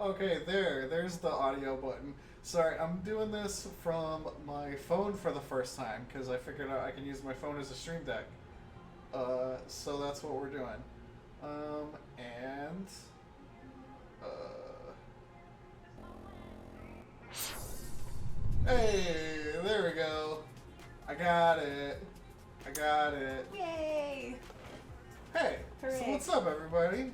Okay, there's the audio button. Sorry, I'm doing this from my phone for the first time because I figured out I can use my phone as a stream deck. So that's what we're doing. And uh, hey, there we go. I got it. I got it. Yay! Hey, so Hooray. what's up, everybody?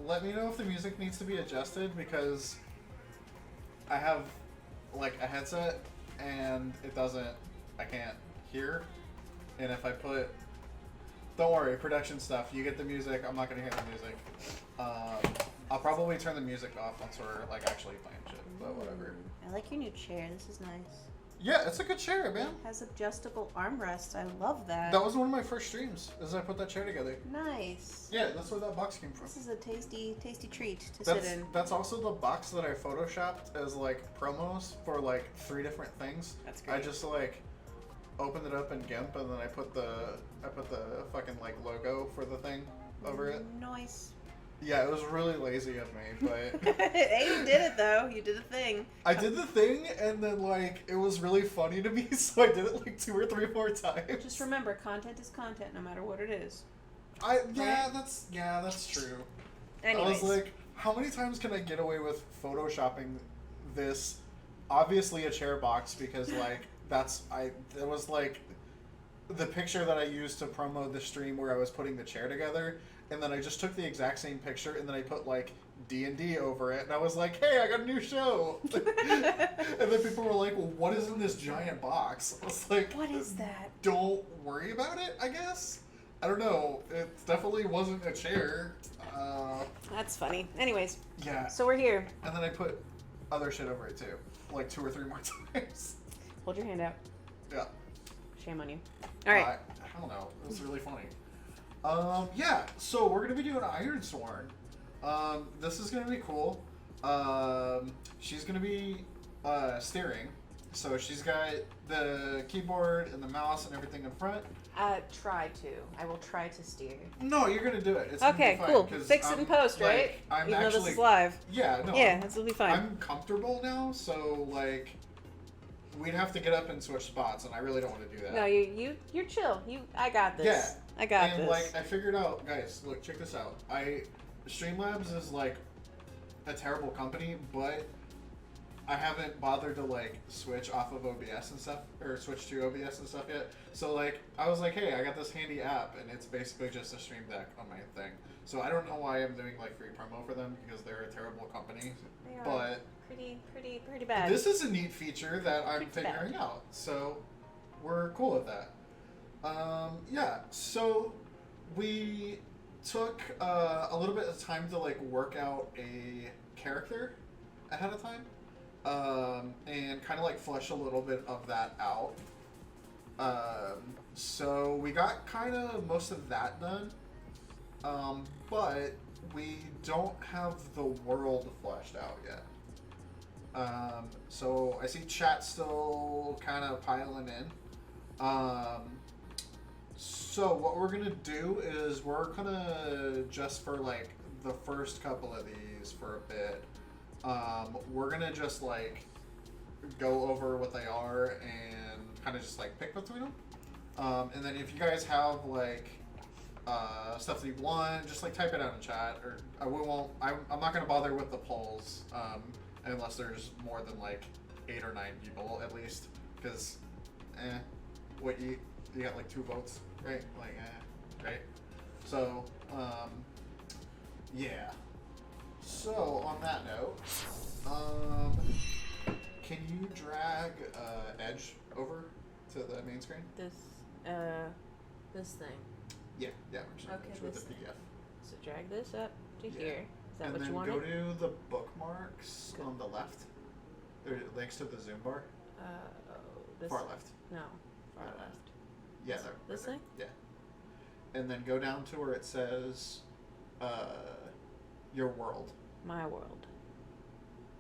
Let me know if the music needs to be adjusted because I have like a headset and it doesn't. I can't hear. And if I put, don't worry, production stuff. You get the music. I'm not gonna hear the music. I'll probably turn the music off once we're like actually playing shit. But whatever. I like your new chair. This is nice. Yeah, it's a good chair, man. It has adjustable armrests. I love that. That was one of my first streams. Is I put that chair together. Nice. Yeah, that's where that box came from. This is a tasty, tasty treat to That's sit in. that's also the box that I photoshopped as like promos for like 3 different things. That's great. I just like opened it up in GIMP and then I put the fucking like logo for the thing over it. Nice. Yeah, it was really lazy of me, but Hey, you did it though. You did a thing. I did the thing and then like it was really funny to me, so I did it like 2 or 3 more times. Just remember, content is content, no matter what it is. That's true. Anyways. I was like, how many times can I get away with photoshopping this? Obviously a chair box because like it was like the picture that I used to promo the stream where I was putting the chair together, and then I just took the exact same picture and then I put like D&D over it, and I was like, hey, I got a new show. And then people were like, well, what is in this giant box? I was like, What is that? Don't worry about it, I guess. I don't know. It definitely wasn't a chair. That's funny. Anyways, Yeah. so we're here. And then I put other shit over it too, like 2 or 3 more times. Hold your hand out. Yeah. Shame on you. All right. I don't know. It was really funny. Yeah. So we're gonna be doing Ironsworn. This is gonna be cool. She's gonna be steering. So she's got the keyboard and the mouse and everything in front. Try to. I will try to steer. No, you're gonna do it. It's Okay, gonna be cool. fine, 'cause Fix it in post, like, right? I'm Even though actually, this is live. Yeah, no. Yeah, this will be fine. I'm comfortable now, so like, we'd have to get up and switch spots, and I really don't want to do that. No, you're chill. I got this. Yeah. I got and this. like, I figured out, guys. Look, check this out. Streamlabs is like a terrible company, but I haven't bothered to like switch off of OBS and stuff, or switch to OBS and stuff yet. So like, I was like, hey, I got this handy app, and it's basically just a stream deck on my thing. So I don't know why I'm doing like free promo for them because they're a terrible company. They are But pretty bad. this is a neat feature that I'm Pretty bad. figuring out. So we're cool with that. Yeah. So we took a little bit of time to like work out a character ahead of time. And kind of like flesh a little bit of that out. So we got kind of most of that done, but we don't have the world fleshed out yet. So I see chat still kind of piling in. So what we're gonna do is we're gonna, just for like the first couple of these for a bit, we're gonna just like go over what they are and kind of just like pick between them. And then if you guys have like stuff that you want, just like type it out in chat, or I'm not gonna bother with the polls unless there's more than like 8 or 9 people at least, because what you got like 2 votes, right? Like right? So yeah. So on that note, can you drag Edge over to the main screen? This thing. Yeah, we're just Okay, Edge with this the thing. PDF. So drag this up to Yeah. here. Is that And what then you wanted? go to the bookmarks Go. on the left. There next to the zoom bar. This Far left. No, far left. Yeah, there. This right thing? there. Yeah. And then go down to where it says your world. My world.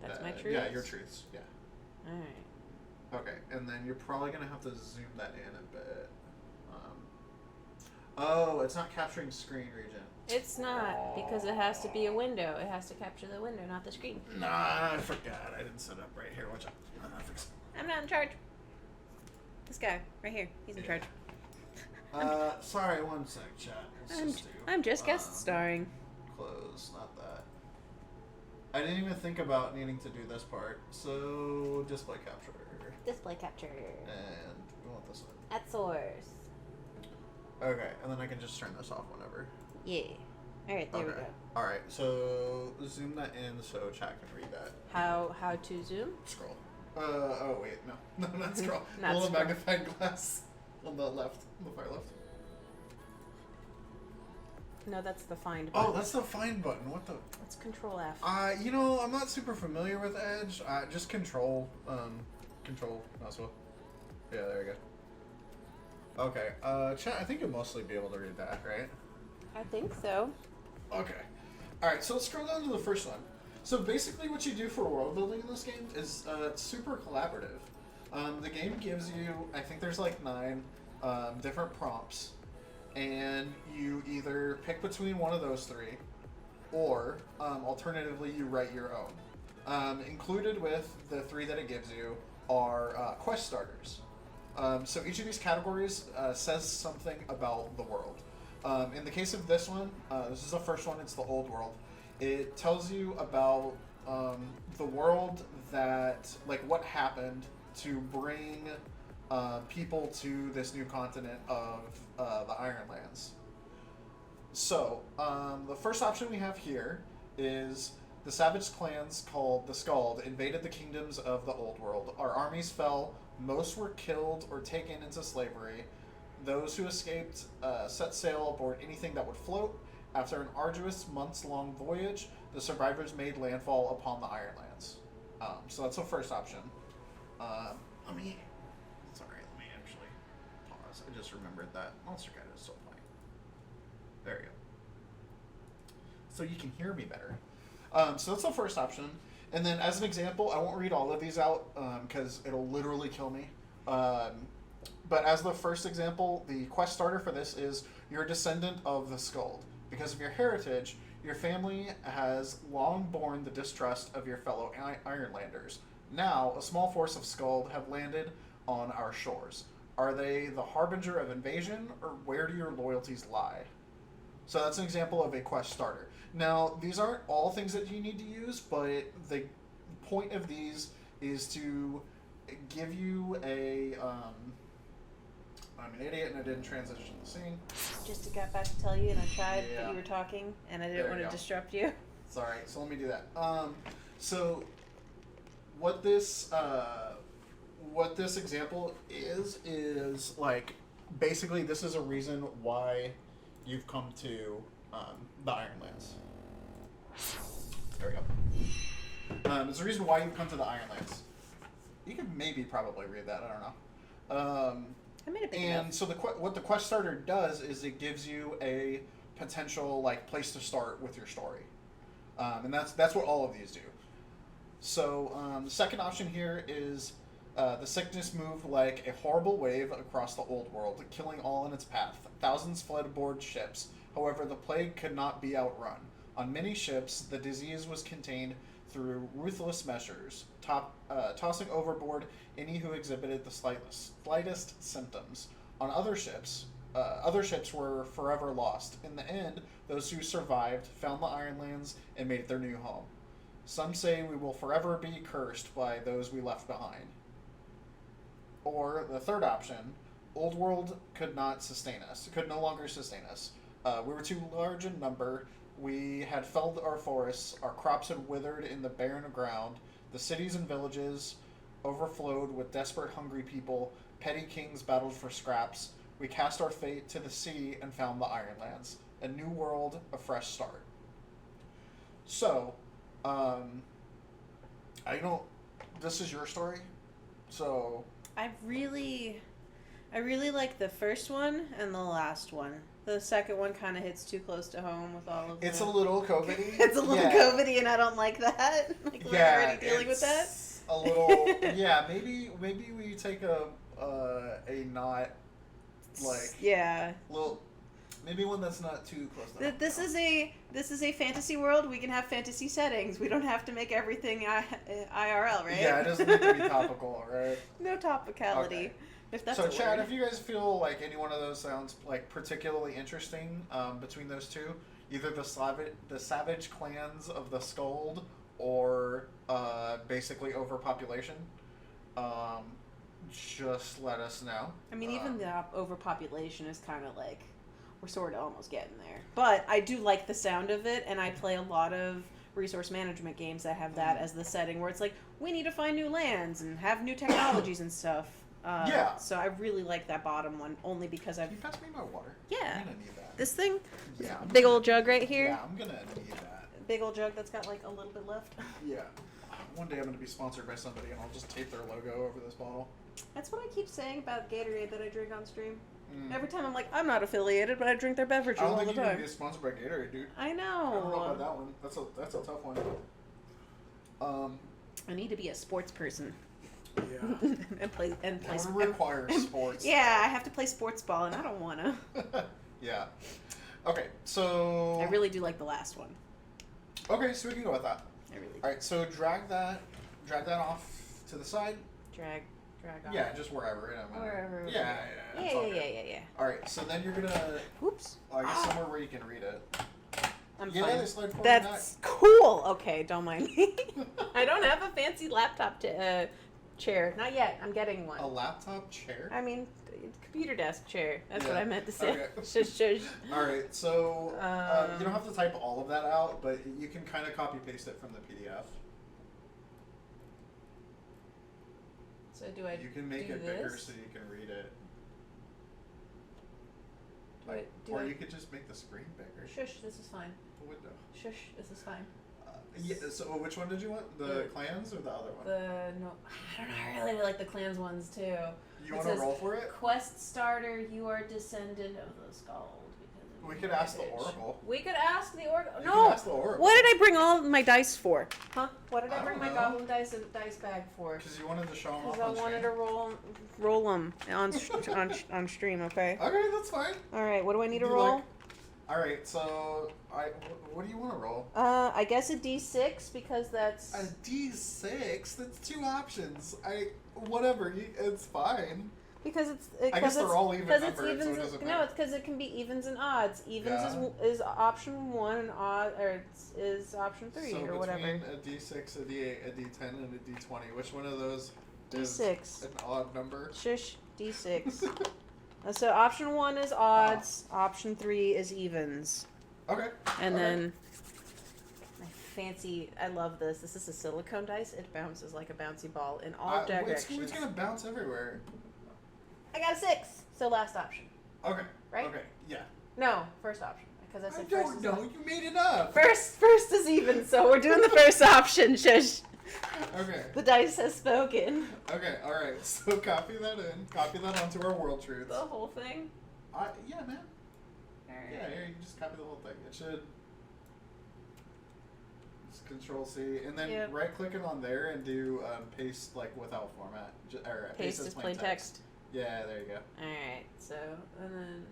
That's my truth. Yeah, your truths. Yeah. All right. Okay, and then you're probably gonna have to zoom that in a bit. Oh, it's not capturing screen region. It's not, because it has to be a window. It has to capture the window, not the screen. Nah, I forgot. I didn't set up right here. Watch out. Fix it. I'm not in charge. This guy, right here, he's in charge. Sorry, one sec, chat. I'm just guest starring. Close, not that. I didn't even think about needing to do this part. So, display capture. Display capture. And we want this one. At source. Okay, and then I can just turn this off whenever. Yeah. Alright, there we go. Alright, so zoom that in so chat can read that. How to zoom? Scroll. Oh wait, no. No, not scroll. Not A little scroll. magnifying glass on the left, on the far left. No, that's the find button. Oh, that's the find button. What the? It's Control F. You know, I'm not super familiar with Edge. Just control mouse wheel. Yeah, there we go. Okay, chat, I think you'll mostly be able to read that, right? I think so. Okay. Alright, so let's scroll down to the first one. So basically what you do for world building in this game is it's super collaborative. The game gives you, I think there's like 9 different prompts, and you either pick between one of those 3, or alternatively you write your own. Included with the 3 that it gives you are quest starters. So each of these categories says something about the world. In the case of this one, this is the first one, it's the old world. It tells you about the world that, like, what happened to bring people to this new continent of the Ironlands. So, the first option we have here is the savage clans called the Skald invaded the kingdoms of the old world. Our armies fell, most were killed or taken into slavery. Those who escaped set sail aboard anything that would float. After an arduous months-long voyage, the survivors made landfall upon the Ironlands. So that's the first option. Let me actually pause. I just remembered that Monster Cat is still playing. There you go. So you can hear me better. So that's the first option. And then as an example, I won't read all of these out because it'll literally kill me. But as the first example, the quest starter for this is you're a descendant of the Skald. Because of your heritage, your family has long borne the distrust of your fellow Ironlanders. Now, a small force of Skald have landed on our shores. Are they the harbinger of invasion, or where do your loyalties lie? So that's an example of a quest starter. Now, these aren't all things that you need to use, but the point of these is to give you a... I'm an idiot and I didn't transition the scene. Just got back to tell you, and I tried, but you were talking, and I didn't There want you to go. disrupt you. Sorry, so let me do that. So what this example is like, basically this is a reason why you've come to the Ironlands. There we go. It's a reason why you've come to the Ironlands. You could maybe probably read that, I don't know. I made it big And enough. so what the quest starter does is it gives you a potential like place to start with your story, and that's what all of these do. So the second option here is the sickness moved like a horrible wave across the old world, killing all in its path. Thousands fled aboard ships. However, the plague could not be outrun. On many ships, the disease was contained through ruthless measures, tossing overboard any who exhibited the slightest symptoms. On other ships were forever lost. In the end, those who survived found the Ironlands and made it their new home. Some say we will forever be cursed by those we left behind. Or the third option, Old World could no longer sustain us. We were too large in number. We had felled our forests, our crops had withered in the barren ground, the cities and villages overflowed with desperate, hungry people, petty kings battled for scraps. We cast our fate to the sea and found the Ironlands. A new world, a fresh start. So, this is your story, so... I really like the first one and the last one. The second one kind of hits too close to home with all of It's the... a little COVID-y. It's a little COVID-y, and I don't like that. Like, we're already dealing with that. A little... Yeah, maybe we take a not, like... Yeah. Little... Maybe one that's not too close to home, This you know? is a fantasy world. We can have fantasy settings. We don't have to make everything IRL, right? Yeah, it doesn't need to be topical, right? No topicality. Okay. If that's So, a Chad, word. if you guys feel like any one of those sounds like particularly interesting between those two, either the savage clans of the Skuld or basically overpopulation, um, just let us know. I mean, even the overpopulation is kind of like we're sort of almost getting there. But I do like the sound of it, and I play a lot of resource management games that have that as the setting, where it's like we need to find new lands and have new technologies and stuff. Yeah. So I really like that bottom one, only because I've Can you pass me my water? Yeah. I'm gonna need that. this thing, Yeah. big old jug right here, Yeah, I'm gonna need that. big old jug that's got like a little bit left. Yeah. One day I'm gonna be sponsored by somebody, and I'll just tape their logo over this bottle. That's what I keep saying about Gatorade that I drink on stream. Mm. Every time I'm like, I'm not affiliated, but I drink their beverages I don't all think the you're gonna time. get sponsored by Gatorade, dude. I I don't know about know. that one. That's a tough one. I need to be a sports person. Yeah. and play That would require sports. Yeah, I have to play sports ball, and I don't wanna. Yeah. Okay, so. I really do like the last one. Okay, so we can go with that. I really do. All right, so drag that off to the side. Drag on. Yeah, just wherever. It don't matter. Wherever. Yeah. It's all good. Yeah. All right, so then you're gonna. Oops. I guess somewhere where you can read it. I'm Yeah, fine. they slide forward That's cool. Okay, don't mind me. I don't have a fancy laptop chair. Not yet. I'm getting one. A laptop chair. I mean, computer desk chair. That's what Yeah. I meant to say. Okay. Shush. All right, so you don't have to type all of that out, but you can kind of copy paste it from the PDF. So do I? You can make do it bigger this? so you can read it. Do Or I- you could just make the screen bigger. Shush. This is fine. The window. Shush. This is fine. Yeah. So which one did you want? The clans or the other one? I don't know. I really like the clans ones too. You It want to says, roll for it? Quest starter, you are descendant of the Skald. Because of We your could ask the heritage. Oracle. We could ask the Oracle. You No! can ask the Oracle. What did I bring all my dice for? Huh? What did I I bring don't my know. goblin dice bag for? Because you wanted to show them off Because I on wanted stream. to roll them on stream, okay? Okay, that's fine. Alright, what do I need to Do roll? like- All right, so what do you want to roll? I guess a d6 because that's... A D6. That's two options. Whatever. It's fine. Because it's... I guess they're all even because it's numbered, so it evens. doesn't No, matter. it's because it can be evens and odds. Evens Yeah. is option 1 and odd is option 3 So or between whatever. a D6, a D8, a D10, and a D20, which one of those is D6. an odd number? Shush. D6. So option 1 is odds. Option 3 is evens. Okay. And Okay. then my fancy. I love this. This is a silicone dice. It bounces like a bouncy ball in all directions. It's gonna bounce everywhere. I got a 6. So last option. Okay. Right? Okay. Yeah. No, first option. Because I I said first. don't is know. You made it up. First is even. So we're doing the first option. Shush. Okay. The dice has spoken. Okay. All right. So copy that in. Copy that onto our world truths. The whole thing. Yeah, man. Alright. Yeah, here you can just copy the whole thing. It should. Just Control C, and then Yep. right click it on there and do paste like without format. Or Paste as plain text. Yeah, there you go. Alright, so, and then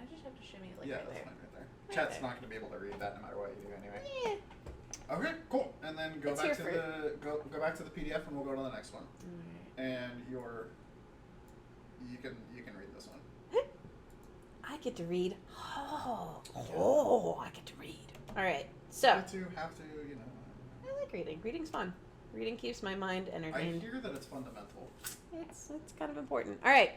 I just have to shimmy it like yeah, right that's there. fine right there. Right Chat's there. not going to be able to read that no matter what you do anyway. Yeah. Okay, cool. And then go It's back here to for- go back to the PDF and we'll go to the next one. Alright. And you can read this one. I get to read. Oh, I get to read. Alright, so. Have to, you know. I like reading. Reading's fun. Reading keeps my mind I entertained. hear that it's fundamental. It's kind of important. All right.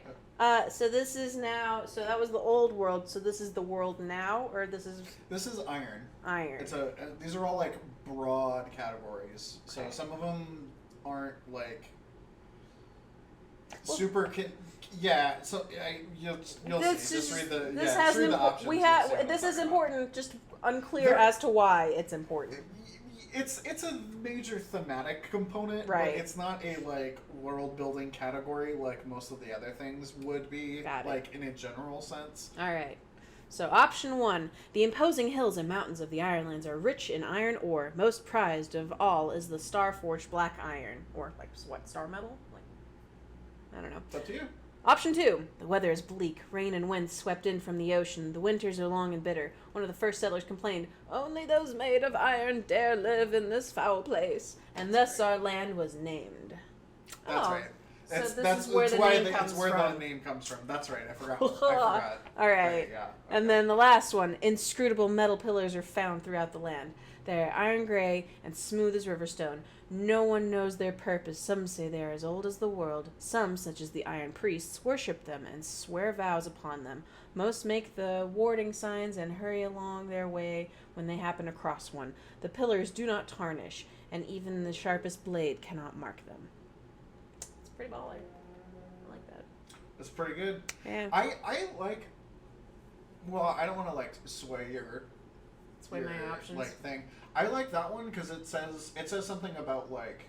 So this is now. So that was the old world. So this is the world now, or this is This is iron. iron. These are all like broad categories. So Okay. some of them aren't like Well- super. Yeah. So you'll This see. Just is- read the This just has read the an options. we you'll see have. what I'm This is talking important. Just unclear There- as to why it's important. about. It's a major thematic component, Right. But it's not a like world building category like most of the other things would be. Got it. Like in a general sense. All right. So option 1: the imposing hills and mountains of the Ironlands are rich in iron ore. Most prized of all is the star-forged black iron, or like what, star metal? Like I don't know. It's up to you. Option 2. The weather is bleak. Rain and wind swept in from the ocean. The winters are long and bitter. One of the first settlers complained, "Only those made of iron dare live in this foul place." And thus our land was named. That's right. So this is where the name comes from. The name comes from. That's right. I forgot. I forgot. All right. Yeah. Okay. And then the last one. Inscrutable metal pillars are found throughout the land. They are iron gray and smooth as river stone. No one knows their purpose. Some say they are as old as the world. Some, such as the iron priests, worship them and swear vows upon them. Most make the warding signs and hurry along their way when they happen across one. The pillars do not tarnish, and even the sharpest blade cannot mark them. It's pretty baller. I like that. That's pretty good. Yeah. I like. Well, I don't want to like sway your my options. Like thing. I like that one because it says something about like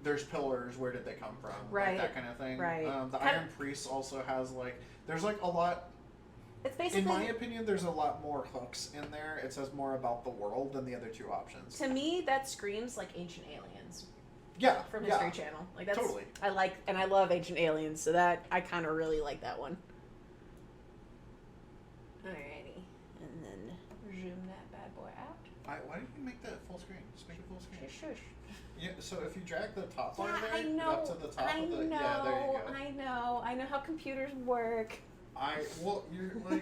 there's pillars. Where did they come from? Right. Like that kind of thing. Right. The Iron Priest also has like there's like a lot. It's basically, in my opinion, there's a lot more hooks in there. It says more about the world than the other two options. To me, that screams like Ancient Aliens. Yeah. From History Channel. Like that's totally. I love Ancient Aliens, so that I kind of really like that one. Alrighty, and then zoom that bad boy out. Why did you make that full screen? Just make it full screen. Shush. Yeah. So if you drag the top bar there I know. up to the top of the yeah, there you go. I know how computers work. You're like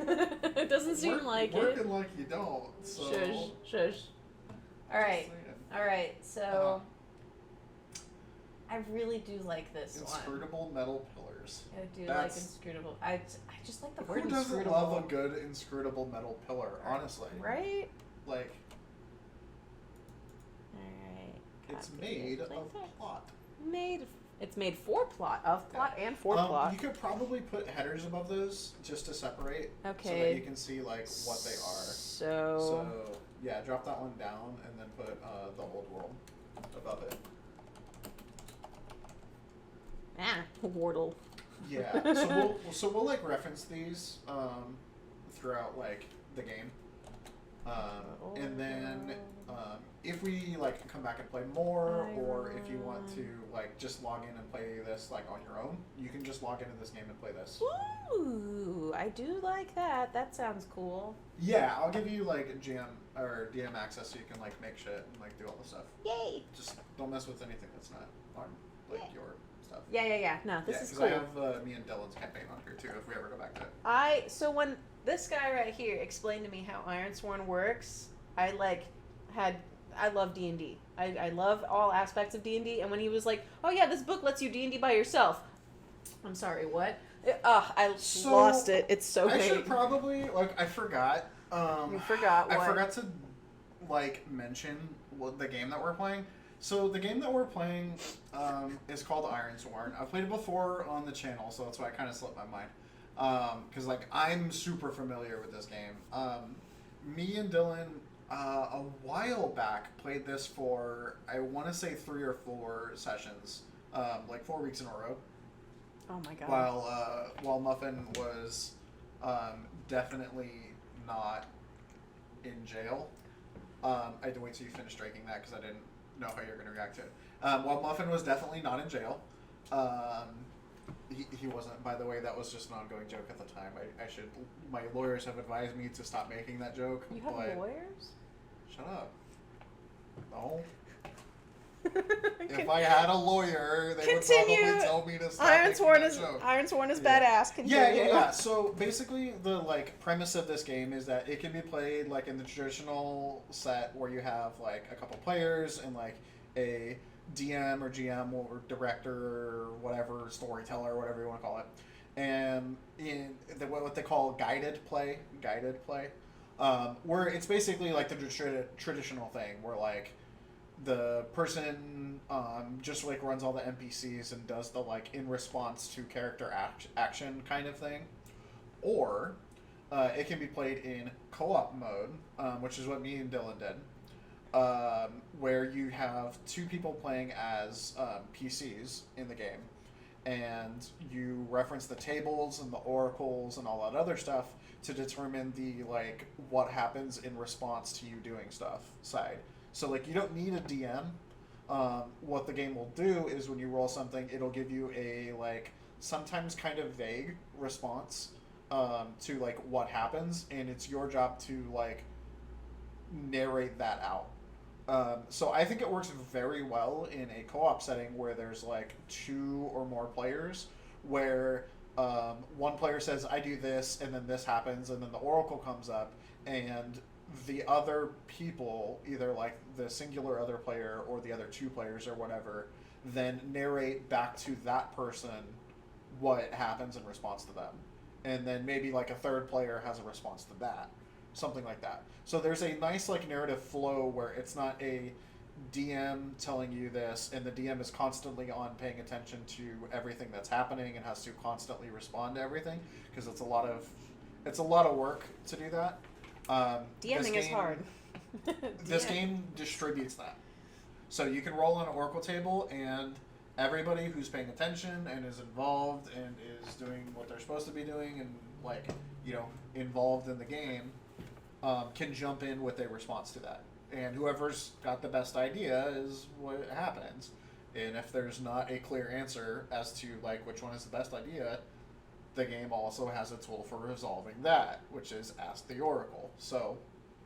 It doesn't seem like working it. like you don't. So Shush. All right. So I really do like this inscrutable one. metal pillars. I do like inscrutable. I just like the word Who doesn't inscrutable. love a good inscrutable metal pillar? Honestly, right? Like, all right. it's made of plot. It's made for plot, of plot, and for plot. You could probably put headers above those just to separate, okay, so that you can see like what they are. So yeah, drop that one down and then put the old world above it. Wardle. Yeah. So we'll like reference these throughout like the game. And then if we like come back and play more, or if you want to like just log in and play this like on your own, you can just log into this game and play this. Ooh, I do like that. That sounds cool. Yeah, I'll give you like GM or DM access so you can like make shit and like do all the stuff. Yay! Just don't mess with anything that's not on like your stuff. Yeah. No, this is cool. I have me and Dylan's campaign on here too. If we ever go back to it. So when this guy right here explained to me how Ironsworn works, I love D&D. I love all aspects of D&D, and when he was like, "Oh yeah, this book lets you D&D by yourself," I'm sorry, what? I lost it. It's so I big. should probably I forgot. You forgot what? I forgot to mention the game that we're playing. So the game that we're playing is called Ironsworn. I've played it before on the channel, so that's why I kind of slipped my mind. Because I'm super familiar with this game. Me and Dylan a while back played this for I want to say 3 or 4 sessions, like 4 weeks in a row. Oh my god! While Muffin was definitely not in jail. I had to wait till you finished drinking that because I didn't know how you were going to react to it. While Muffin was definitely not in jail. He wasn't, by the way. That was just an ongoing joke at the time. My lawyers have advised me to stop making that joke. You have lawyers? Shut up. No. If I had a lawyer, they would probably tell me to stop making that joke. Ironsworn is badass. Continue. Yeah. So basically, the premise of this game is that it can be played in the traditional set where you have a couple players and a DM or GM or director or whatever, storyteller, whatever you want to call it, and in what they call guided play, where it's basically the traditional thing where the person just runs all the NPCs and does the in response to character action kind of thing, or it can be played in co-op mode, which is what me and Dylan did, where you have 2 people playing as PCs in the game, and you reference the tables and the oracles and all that other stuff to determine the what happens in response to you doing stuff side. So you don't need a DM. What the game will do is when you roll something, it'll give you a sometimes kind of vague response to like what happens, and it's your job to like narrate that out. So I think it works very well in a co-op setting where there's like 2 or more players, where one player says, I do this, and then this happens, and then the oracle comes up, and the other people, either like the singular other player or the other 2 players or whatever, then narrate back to that person what happens in response to them. And then maybe like a third player has a response to that. Something like that. So there's a nice like narrative flow where it's not a DM telling you this and the DM is constantly on paying attention to everything that's happening and has to constantly respond to everything, because it's a lot of work to do that. DMing is hard. This game distributes that. So you can roll on an oracle table, and everybody who's paying attention and is involved and is doing what they're supposed to be doing and like, you know, involved in the game, can jump in with a response to that. And whoever's got the best idea is what happens. And if there's not a clear answer as to like which one is the best idea, the game also has a tool for resolving that, which is Ask the Oracle. So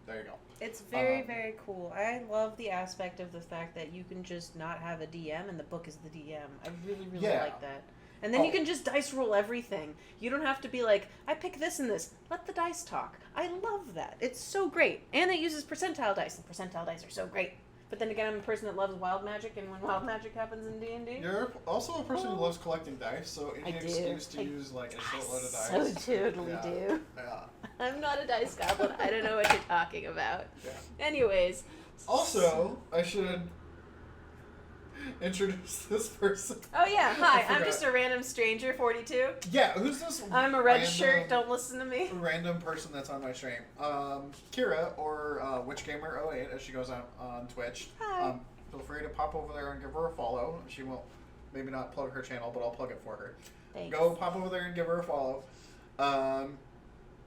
there you go. It's very, very cool. I love the aspect of the fact that you can just not have a DM and the book is the DM. I really, really like that. And then you can just dice roll everything. You don't have to be like, I pick this and this. Let the dice talk. I love that. It's so great. And it uses percentile dice, and percentile dice are so great. But then again, I'm a person that loves wild magic, and when wild magic happens in D&D... You're also a person who loves collecting dice, so any excuse to use like a shitload of dice. So totally do. Yeah. I'm not a dice goblin. I don't know what you're talking about. Yeah. Anyways. Also, I should introduce this person. Oh yeah, hi. I'm just a random stranger, 42. Yeah, who's this? I'm a red shirt. Don't listen to me. Random person that's on my stream. Kira, or WitchGamer08, as she goes on Twitch. Hi. Feel free to pop over there and give her a follow. She won't, maybe not plug her channel, but I'll plug it for her. Thanks. Go pop over there and give her a follow.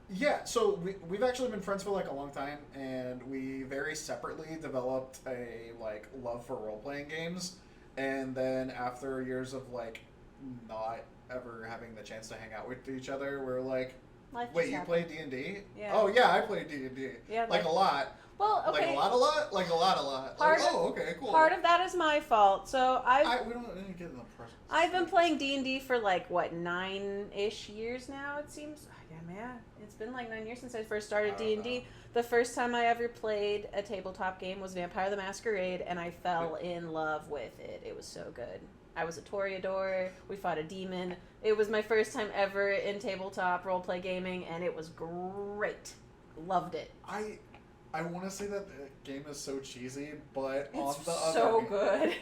Yeah, so we've actually been friends for like a long time, and we very separately developed a like love for role-playing games. And then after years of like not ever having the chance to hang out with each other, we're like, wait, you play D&D? Yeah. Oh yeah, I play D&D. Yeah, like a lot. Well, okay. Like a lot? Like a lot. Like, oh, okay, cool. Part of that is my fault. So we don't get in the person. I've been playing D&D for like, what, 9-ish years now, it seems? Yeah, it's been like 9 years since I first started D&D. The first time I ever played a tabletop game was Vampire the Masquerade, and I fell in love with it. It was so good. I was a Toreador. We fought a demon. It was my first time ever in tabletop roleplay gaming, and it was great. Loved it. I want to say that the game is so cheesy, but it's on the so other good.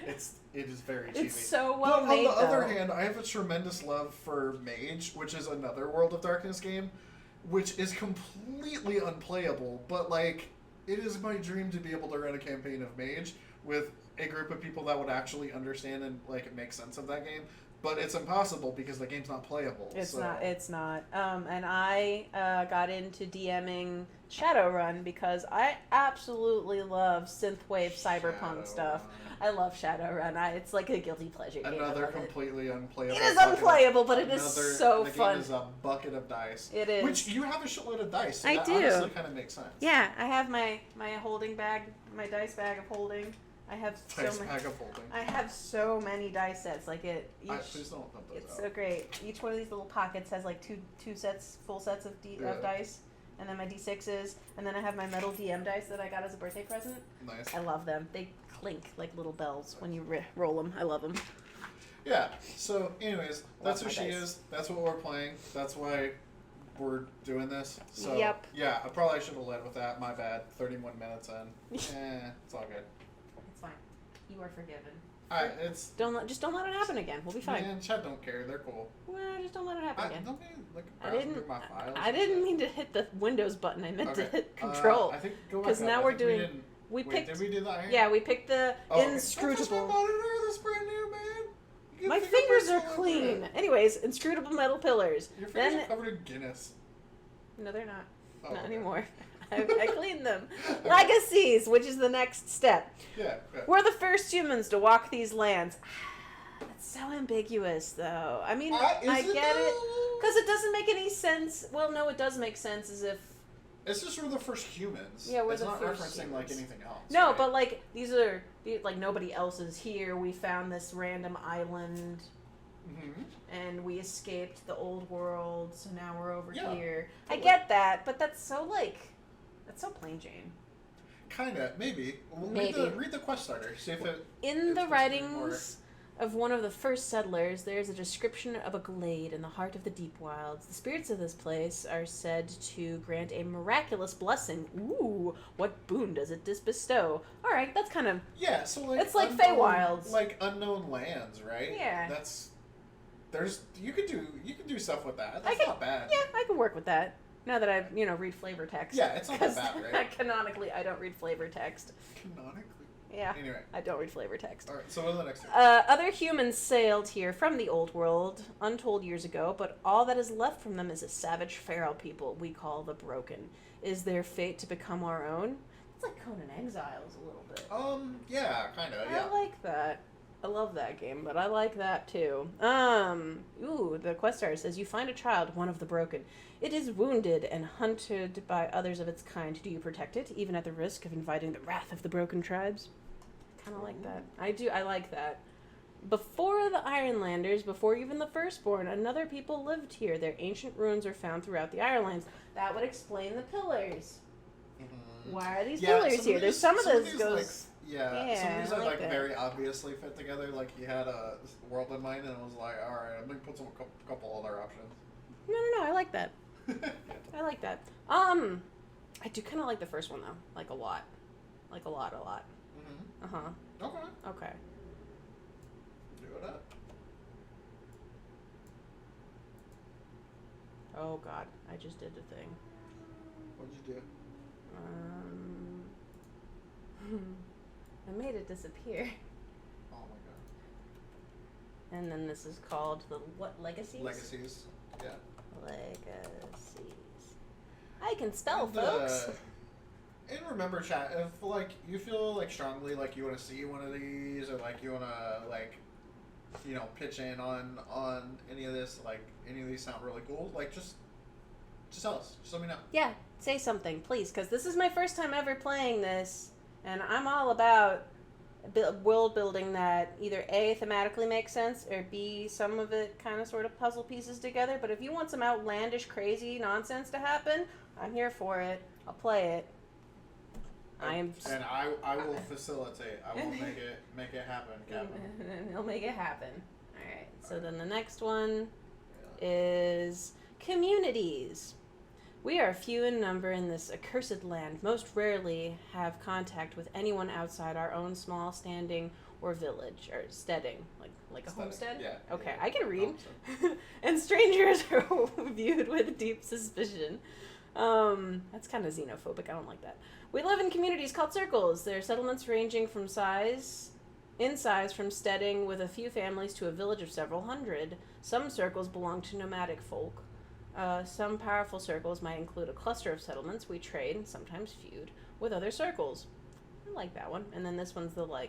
It is very cheesy. It's so well but made. On the other hand, I have a tremendous love for Mage, which is another World of Darkness game, which is completely unplayable, but like it is my dream to be able to run a campaign of Mage with a group of people that would actually understand and like make sense of that game. But it's impossible because the game's not playable. It's not. And I got into DMing Shadowrun because I absolutely love synthwave cyberpunk stuff. I love Shadowrun. It's like a guilty pleasure game. Another completely unplayable. It is unplayable, but it is so the fun. The game is a bucket of dice. It is. Which you have a shitload of dice. So I that do. honestly kind of makes sense. Yeah, I have my holding bag, my dice bag of holding. I have I have so many dice sets. Like please don't dump those it's out. so great. Each one of these little pockets has like two sets, full sets of dice, and then my D6s, and then I have my metal DM dice that I got as a birthday present. Nice. I love them. They clink like little bells when you roll them. I love them. Yeah. So, anyways, that's who she dice. is. That's what we're playing. That's why we're doing this. So, Yep. Yeah, I probably should have led with that. My bad. 31 minutes in. It's all good. It's fine. You are forgiven. It's just don't let it happen again. We'll be fine. Man, Chad don't care. They're cool. Well, just don't let it happen again. Don't be like browsing through my files. I didn't mean to hit the Windows button. I meant to hit Control. I think go back because now up. we're doing. Did we do that? Yeah, we picked the inscrutable. That's my monitor. That's brand new, man. My fingers are clean. Anyways, inscrutable metal pillars. Your fingers are covered in Guinness. No, they're not. Oh, not okay. anymore. I cleaned them. Legacies, which is the next step. Yeah. We're the first humans to walk these lands. It's so ambiguous, though. I mean, Is I it get it. though? Because it doesn't make any sense. Well, no, it does make sense as if... It's just we're the first humans. Yeah, we're it's the not first referencing like humans. anything else. No, right? but, like, these are... Like, nobody else is here. We found this random island, and we escaped the old world, so now we're over here. Totally. I get that, but that's so, like... That's so plain Jane. Kinda, maybe. We'll Maybe. Read the quest starter. See if it. In it's the supposed to be writings of one of the first settlers, there is a description of a glade in the heart of the deep wilds. The spirits of this place are said to grant a miraculous blessing. Ooh, what boon does it bestow? All right, that's kind of... Yeah, so like It's like unknown, Feywilds. like unknown lands, right? Yeah. You could do stuff with that. That's not bad. Yeah, I can work with that. Now that I, read flavor text. Yeah, it's not that bad, right? Canonically, I don't read flavor text. Canonically. Yeah. Anyway. I don't read flavor text. All right. So what are the next two? Other humans sailed here from the old world untold years ago, but all that is left from them is a savage feral people we call the Broken. Is their fate to become our own? It's like Conan Exiles a little bit. Yeah, kind of. Yeah. I like that. I love that game, but I like that too. The quest star says you find a child, one of the Broken. It is wounded and hunted by others of its kind. Do you protect it, even at the risk of inviting the wrath of the Broken tribes? Kind of like that. I like that. Before the Ironlanders, before even the Firstborn, another people lived here. Their ancient ruins are found throughout the Ironlands. That would explain the pillars. Mm-hmm. Why are these pillars here? There's some of this goes... Like, some of these I are like that. very obviously fit together. Like he had a world in mind and was like, all right, I'm gonna put couple other options. No, I like that. I like that. I do kind of like the first one though, like a lot, a lot. Mm-hmm. Okay. Do it up. Oh God, I just did the thing. What'd you do? I made it disappear. Oh my god. And then this is called the what? Legacies. Legacies. Yeah. Legacies. I can spell, And, folks. And remember, chat, if like you feel like strongly like you want to see one of these, or like you want to like, pitch in on any of this, like any of these sound really cool, like just tell us. Just let me know. Yeah, say something, please, because this is my first time ever playing this, and I'm all about world building that either A, thematically makes sense, or B, some of it kind of sort of puzzle pieces together. But if you want some outlandish, crazy nonsense to happen, I'm here for it. I'll play it. And I will facilitate. I will make it happen, Captain. He'll make it happen. All right. So then the next one is communities. We are few in number in this accursed land, most rarely have contact with anyone outside our own small standing or village, or steading, like a homestead? Yeah. Okay, yeah. I can read. Homestead. And strangers are viewed with deep suspicion. That's kind of xenophobic, I don't like that. We live in communities called circles. They're settlements ranging in size from steading with a few families to a village of several hundred. Some circles belong to nomadic folk. Some powerful circles might include a cluster of settlements. We trade, and sometimes feud, with other circles. I like that one. And then this one's the I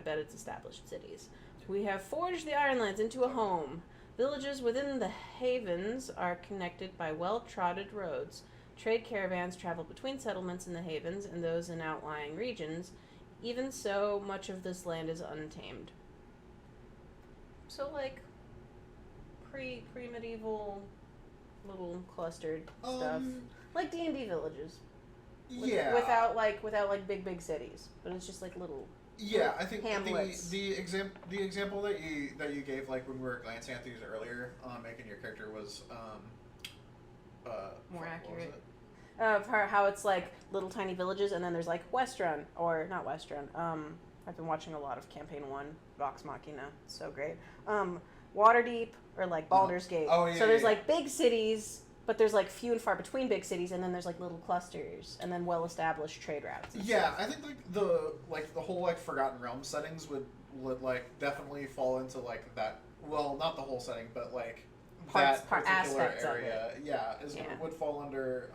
bet it's established cities. We have forged the Ironlands into a home. Villages within the havens are connected by well-trotted roads. Trade caravans travel between settlements in the havens and those in outlying regions. Even so, much of this land is untamed. So, pre-medieval little clustered stuff, like D&D villages. Yeah. Without big cities, but it's just like little. Yeah, I think hamlets. the example that you gave, like when we were glancing at these earlier, making your character was More accurate. What was For how it's like little tiny villages, and then there's like Westrun, or not Westrun. I've been watching a lot of Campaign 1, Vox Machina, it's so great. Waterdeep, or like Baldur's Gate. Oh, yeah, so there's yeah. like big cities, but there's like few and far between big cities, and then there's like little clusters, and then well-established trade routes. Yeah, I think the whole Forgotten Realms settings would like definitely fall into like that. Well, not the whole setting, but like that particular aspects area. of it. Yeah, Yeah. would fall under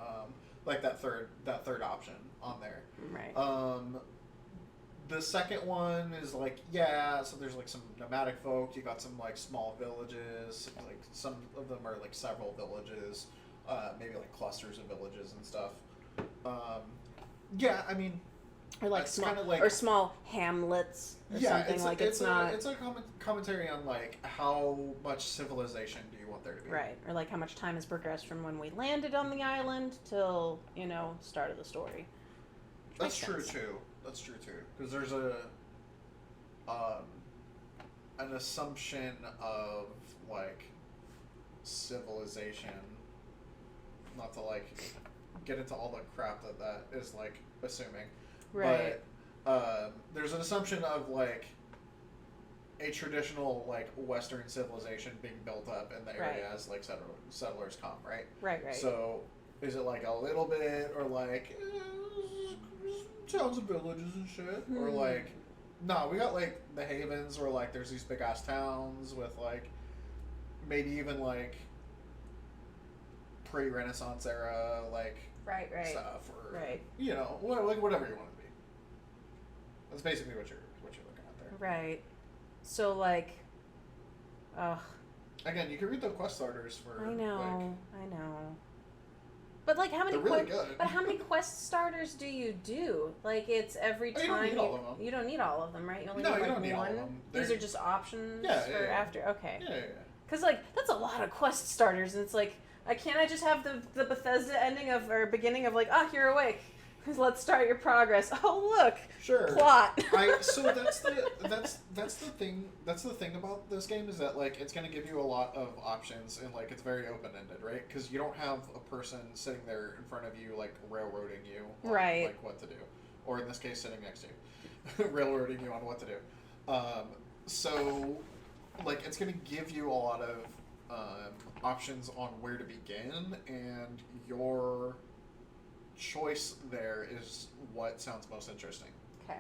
like that third option on there. Right. The second one is like, yeah, so there's like some nomadic folk. You got some like small villages. Like some of them are like several villages, maybe like clusters of villages and stuff. Um, yeah, I mean, Or like it's small, kind of like or small hamlets or something. Like it's not it's a commentary on like how much civilization do you want there to be? right, or like how much time has progressed from when we landed on the island till start of the story. That's Makes true sense. too. That's true too. Because there's an assumption of like civilization. Not to like get into all the crap that is like assuming, Right. but there's an assumption of like a traditional like Western civilization being built up in the area as like settlers come, right? Right. So is it like a little bit or like towns and villages and shit, or like no, we got like the havens where like there's these big ass towns with like maybe even like pre-Renaissance era like right. stuff, or Right. like whatever you want it to be. That's basically what you're looking at there. Right. So like, ugh. Again, you can read the quest starters for. I know. But like, how many? They're really good. But how many quest starters do you do? Like, it's every time. You don't need all of them. You don't need all of them, right? You only No, need you like don't need all one. of them. These They're- are just options Yeah, for yeah. after. Okay. Yeah. Because like that's a lot of quest starters, and it's like, can't I just have the Bethesda ending of or beginning of like, you're awake. Let's start your progress. Oh look, Sure. plot. So that's the thing. That's the thing about this game is that like it's gonna give you a lot of options and like it's very open ended, right? Because you don't have a person sitting there in front of you like railroading you on, Right. like what to do, or in this case, sitting next to you, railroading you on what to do. So like it's gonna give you a lot of options on where to begin, and your choice there is what sounds most interesting, Okay.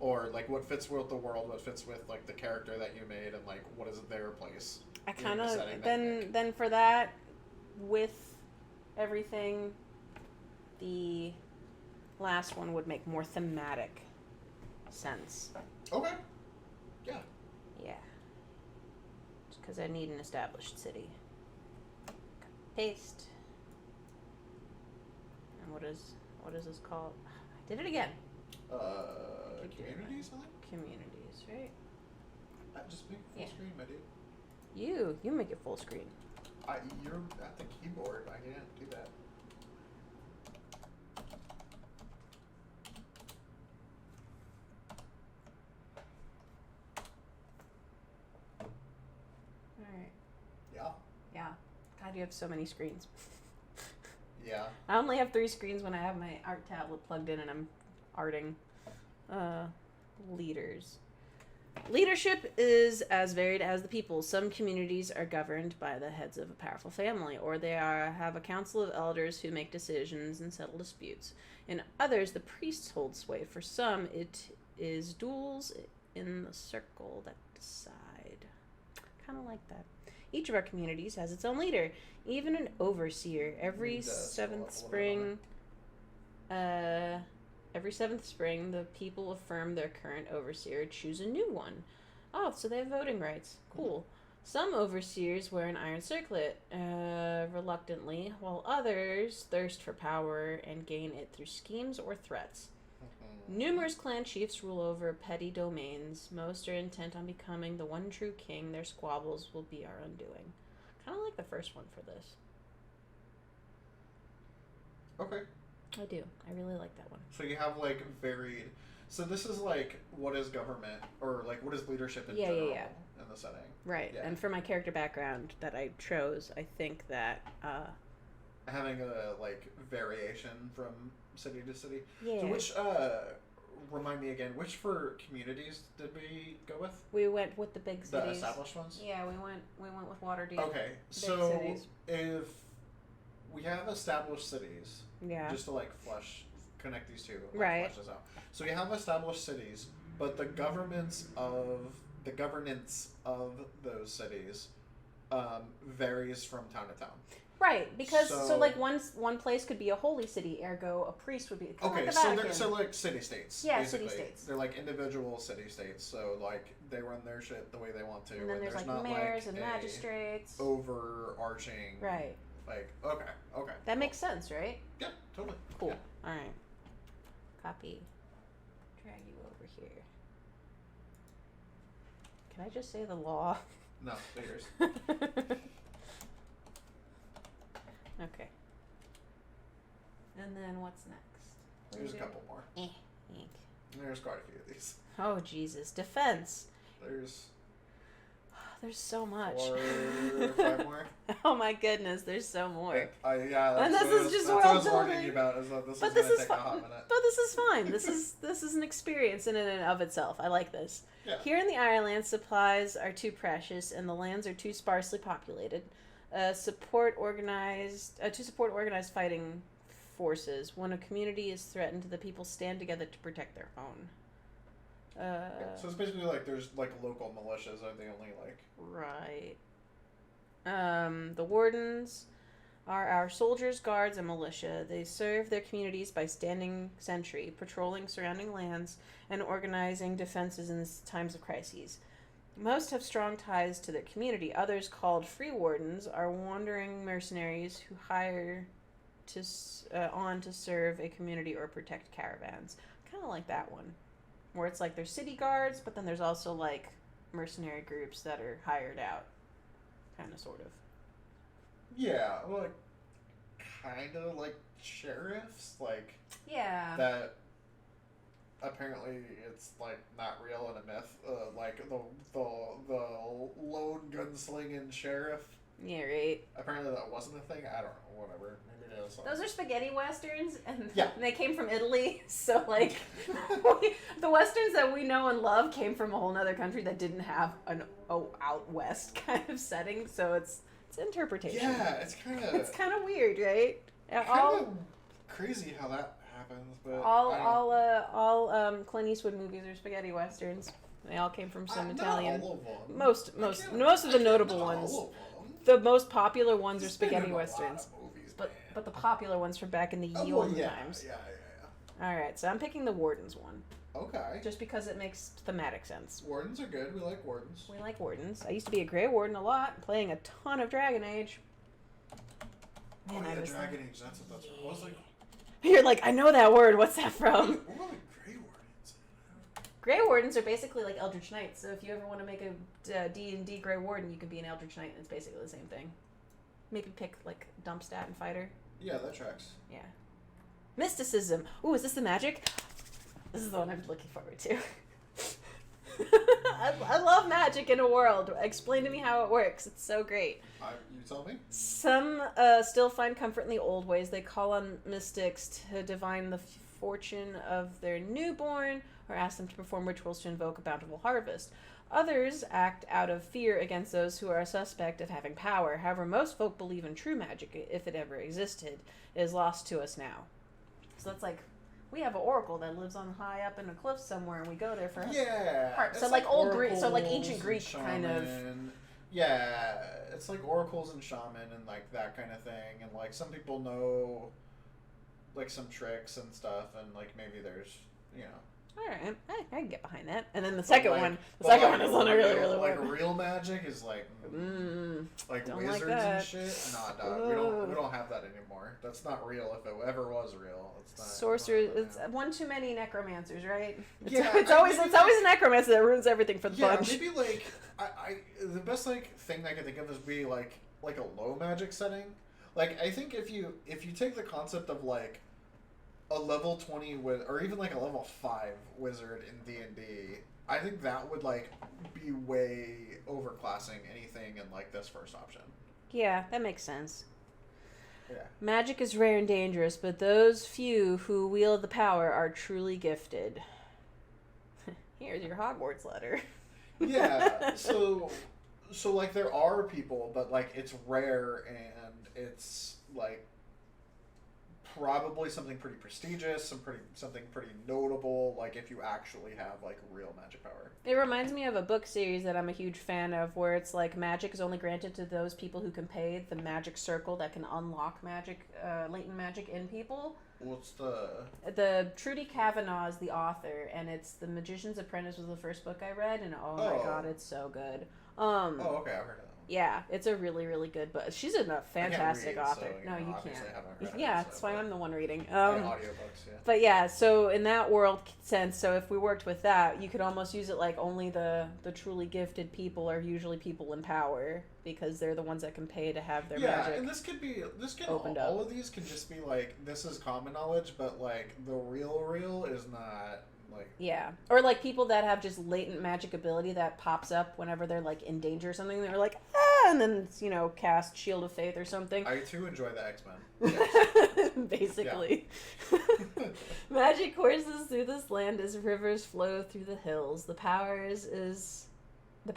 or like what fits with the world, what fits with like the character that you made, and like what is their place. I in the kind of setting that you make. then for that, with everything, the last one would make more thematic sense. Okay. Yeah. Yeah. Because I need an established city. Paste. And what is this called? I did it again. Communities, I think. Communities, right? Just make full Yeah. screen, my dude. You make it full screen. You're at the keyboard. I can't do that. All right. Yeah. Yeah. God, you have so many screens. Yeah. I only have 3 screens when I have my art tablet plugged in and I'm arting. Leaders. Leadership is as varied as the people. Some communities are governed by the heads of a powerful family, or they have a council of elders who make decisions and settle disputes. In others, the priests hold sway. For some, it is duels in the circle that decide. Kind of like that. Each of our communities has its own leader, even an overseer. Every seventh spring, the people affirm their current overseer, choose a new one. Oh, so they have voting rights. Cool. Some overseers wear an iron circlet, reluctantly, while others thirst for power and gain it through schemes or threats. Numerous clan chiefs rule over petty domains. Most are intent on becoming the one true king. Their squabbles will be our undoing. Kind of like the first one for this. Okay. I do. I really like that one. So you have like varied. So this is like what is government, or like what is leadership in general in the setting. Right. Yeah. And for my character background that I chose, I think that having a like variation from city to city. yeah. So which remind me again, which for communities did we go with? We went with the big cities. The established ones? Yeah, we went with Waterdeep. Okay. So cities. if we have established cities, Yeah. just to like connect these two, like, Right. flesh this out. So you have established cities, but the governance of those cities varies from town to town. Right, because So- like one place could be a holy city, ergo a priest would be kind of Okay, like the so Vatican. they're like city states. Yeah, basically. city-states. They're like individual city states. So like they run their shit the way they want to. and then there's like not mayors like and magistrates. overarching. Right. Like okay. That makes sense, right? Yeah, totally. Cool. Yeah. All right. Copy. Drag you over here. Can I just say the law? No, figures. Okay. And then what's next? What There's do a we couple more. do? Ink. There's quite a few of these. Oh Jesus! Defense. There's There's so much. 4 or 5 more. Oh my goodness! There's so more. Yeah. And That's this what is I just that's what I was world warning building. you about. Is that this But is this gonna is take a hot minute. But this is fine. This is an experience in and of itself. I like this. Yeah. Here in the Ireland, supplies are too precious and the lands are too sparsely populated. To support organized fighting forces. When a community is threatened, the people stand together to protect their own. So it's basically like there's like local militias are the only like. Right. The wardens are our soldiers, guards, and militia. They serve their communities by standing sentry, patrolling surrounding lands, and organizing defenses in times of crises. Most have strong ties to their community. Others, called free wardens, are wandering mercenaries who hire on to serve a community or protect caravans. Kind of like that one, where it's like there's city guards, but then there's also like mercenary groups that are hired out, kind of, sort of. Yeah, like kind of like sheriffs, like Yeah. that. Apparently, it's like not real and a myth. Like the lone gunslinging sheriff. Yeah, right. Apparently, that wasn't a thing. I don't know. Whatever. Maybe it is. Those are spaghetti westerns, and Yeah. they came from Italy. So, like, the westerns that we know and love came from a whole other country that didn't have an out west kind of setting. So it's interpretation. Yeah, it's kind of. It's kind of weird, right? Kind of crazy how that happens, but all Clint Eastwood movies are spaghetti westerns. They all came from some Italian. Not all of them. Most of the notable ones. All of them. The most popular ones are There's been spaghetti a lot westerns. of movies, But man. the popular ones from back in the Oh, ye well, olden yeah, times. Yeah. All right, so I'm picking the Wardens one, Okay. just because it makes thematic sense. Wardens are good. We like wardens. We like Wardens. I used to be a Grey Warden a lot, playing a ton of Dragon Age. Oh, Man, I yeah, miss Dragon them. Age. That's what that's. I was like, You're like, I know that word. What's that from? what about the Grey Wardens? Grey Wardens are basically like Eldritch Knights. So if you ever want to make a D&D Grey Warden, you can be an Eldritch Knight, and it's basically the same thing. Maybe pick like dump stat and fighter. Yeah, that tracks. Yeah. Mysticism. Ooh, is this the magic? This is the one I'm looking forward to. I love magic in a world. Explain to me how it works. It's so great. You tell me. Some still find comfort in the old ways. They call on mystics to divine the fortune of their newborn or ask them to perform rituals to invoke a bountiful harvest. Others act out of fear against those who are suspect of having power. However, most folk believe in true magic, if it ever existed. It is lost to us now. So that's like, we have an oracle that lives on high up in a cliff somewhere, and we go there for Yeah. Part- so it's like old Greek- so like oracles ancient and Greek kind of- shaman. Yeah, it's like oracles and shaman and like that kind of thing, and like some people know like some tricks and stuff, and like maybe there's All right, I can get behind that. And then the second like- one, but like is one I really, really like want. real magic is like like Don't like wizards that. and shit. Nah, dog, we don't have that anymore. That's not real. If it ever was real, it's not. Sorcerers, we don't it's have that one too many necromancers, right? Yeah, it's always maybe it's always a necromancer that ruins everything for the now. Yeah, bunch. maybe like I the best like thing I can think of is be like a low magic setting. Like I think if you take the concept of like a level 20 or even like a level 5 wizard in D&D, I think that would like be way overclassing anything in like this first option. Yeah, that makes sense. Yeah. Magic is rare and dangerous, but those few who wield the power are truly gifted. Here's your Hogwarts letter. Yeah. So like there are people, but like it's rare and it's like probably something pretty prestigious, something pretty notable, like if you actually have like real magic power. It reminds me of a book series that I'm a huge fan of, where it's like magic is only granted to those people who can pay the magic circle that can unlock magic, latent magic in people. What's the Trudy Kavanaugh is the author, and it's The Magician's Apprentice was the first book I read, and oh my god, it's so good. Oh, okay, I've heard of that. Yeah, it's a really, really good book. She's a fantastic author. So, no, you obviously can't. I haven't read Yeah, it, that's so, why I'm the one reading. audiobooks, yeah. But yeah, so in that world sense, so if we worked with that, you could almost use it like only the truly gifted people are usually people in power, because they're the ones that can pay to have their magic. Yeah, and all of these can just be like, this is common knowledge, but like the real is not. Like, yeah, or like people that have just latent magic ability that pops up whenever they're like in danger or something. They're like, and then cast Shield of Faith or something. I too enjoy the X-Men. Yes. Basically, magic courses through this land as rivers flow through the hills. The power is there. The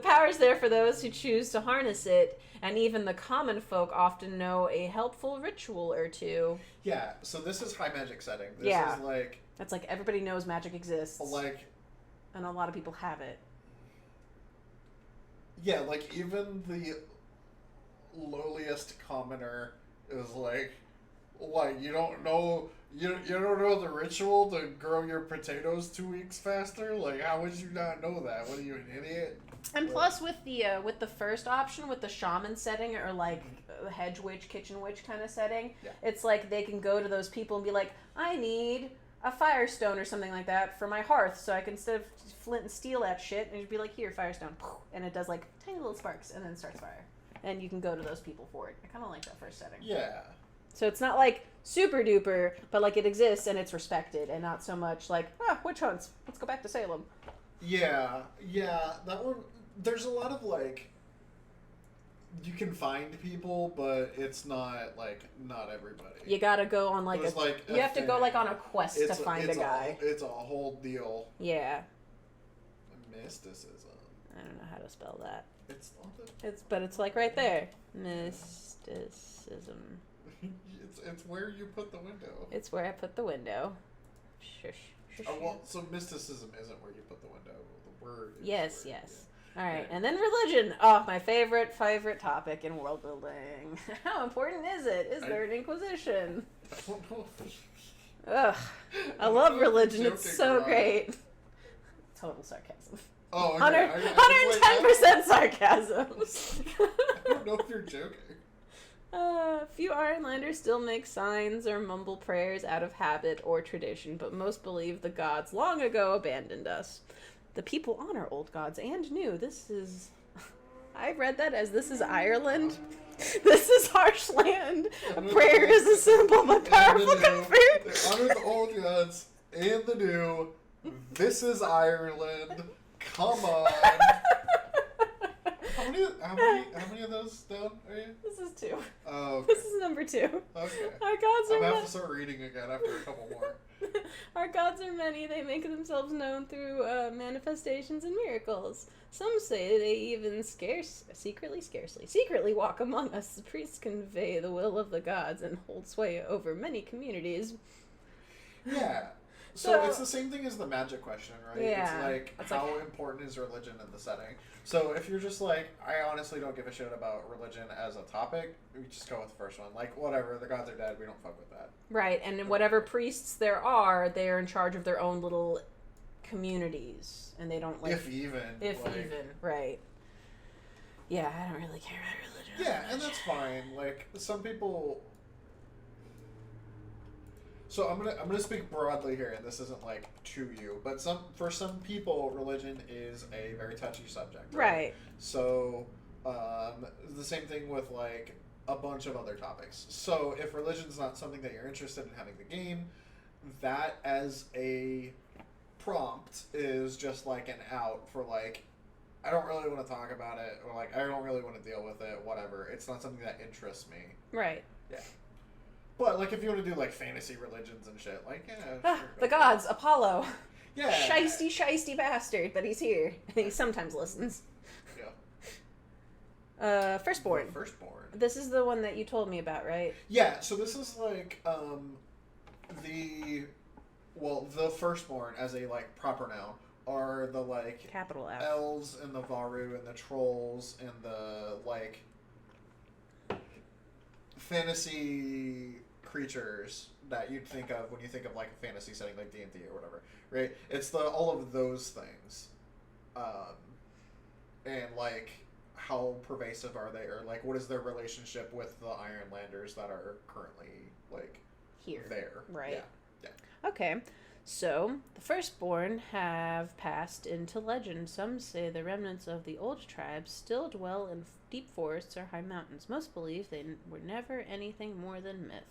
power is there for those who choose to harness it, and even the common folk often know a helpful ritual or two. Yeah, so this is high magic setting. This is like... It's like everybody knows magic exists. Like... And a lot of people have it. Yeah, like even the lowliest commoner is like, what, you don't know... You don't know the ritual to grow your potatoes 2 weeks faster? Like, how would you not know that? What are you, an idiot? And plus, with the first option, with the shaman setting, or like hedge witch, kitchen witch kind of setting, it's like they can go to those people and be like, I need a firestone or something like that for my hearth, so I can, instead of flint and steel that shit, and you'd be like, here, firestone, and it does like tiny little sparks, and then it starts fire. And you can go to those people for it. I kind of like that first setting. Yeah. So it's not like super duper, but like it exists and it's respected, and not so much like, witch hunts, let's go back to Salem. Yeah, that one, there's a lot of like, you can find people, but it's not like, not everybody. You gotta go on like you have to go like on a quest to find a guy. It's a whole deal. Yeah. Mysticism. I don't know how to spell that. But it's like right there. Mysticism. It's where you put the window. It's where I put the window. Shush. Well, so mysticism isn't where you put the window. The word is Yes. All right, and then religion. Oh, my favorite topic in world building. How important is it? Is there an inquisition? Ugh, I love religion. It's so great. Total sarcasm. Oh, okay. 110% sarcasm. I don't know if you're joking. Few Ironlanders still make signs or mumble prayers out of habit or tradition, but most believe the gods long ago abandoned us. The people honor old gods and new. I read that as this is Ireland. This is harsh land. A prayer is a simple but powerful comfort. They honor the old gods and the new. This is Ireland. Come on. How many of those down are you? This is 2. Oh, okay. This is number 2. Okay. Our gods are I'm gonna have to start reading again after a couple more. Our gods are many. They make themselves known through manifestations and miracles. Some say they even secretly walk among us. The priests convey the will of the gods and hold sway over many communities. Yeah. So it's the same thing as the magic question, right? Yeah. It's how important is religion in the setting? So if you're just like, I honestly don't give a shit about religion as a topic, we just go with the first one. Like, whatever, the gods are dead, we don't fuck with that. Right, and whatever priests there are, they're in charge of their own little communities, and they don't like... If even, right. Yeah, I don't really care about religion. Yeah, and that's fine. Like, some people... So I'm gonna speak broadly here, and this isn't like to you, but for some people, religion is a very touchy subject. Right. So the same thing with like a bunch of other topics. So if religion's not something that you're interested in having the game, that as a prompt is just like an out for like, I don't really want to talk about it, or like I don't really want to deal with it. Whatever. It's not something that interests me. Right. Yeah. But, like, if you want to do, like, fantasy religions and shit, like, yeah. Sure, the gods, Apollo. Yeah. Shisty bastard, but he's here. And he sometimes listens. Yeah. Firstborn. The Firstborn. This is the one that you told me about, right? Yeah, so this is like the Firstborn as a like proper noun are the like Capital F. elves and the Varu and the trolls and the like fantasy creatures that you'd think of when you think of like a fantasy setting like D&D or whatever, right? It's all of those things, and like how pervasive are they, or like what is their relationship with the Ironlanders that are currently like Here. there, Right. Yeah. Okay. So, the Firstborn have passed into legend. Some say the remnants of the old tribes still dwell in deep forests or high mountains. Most believe they were never anything more than myth.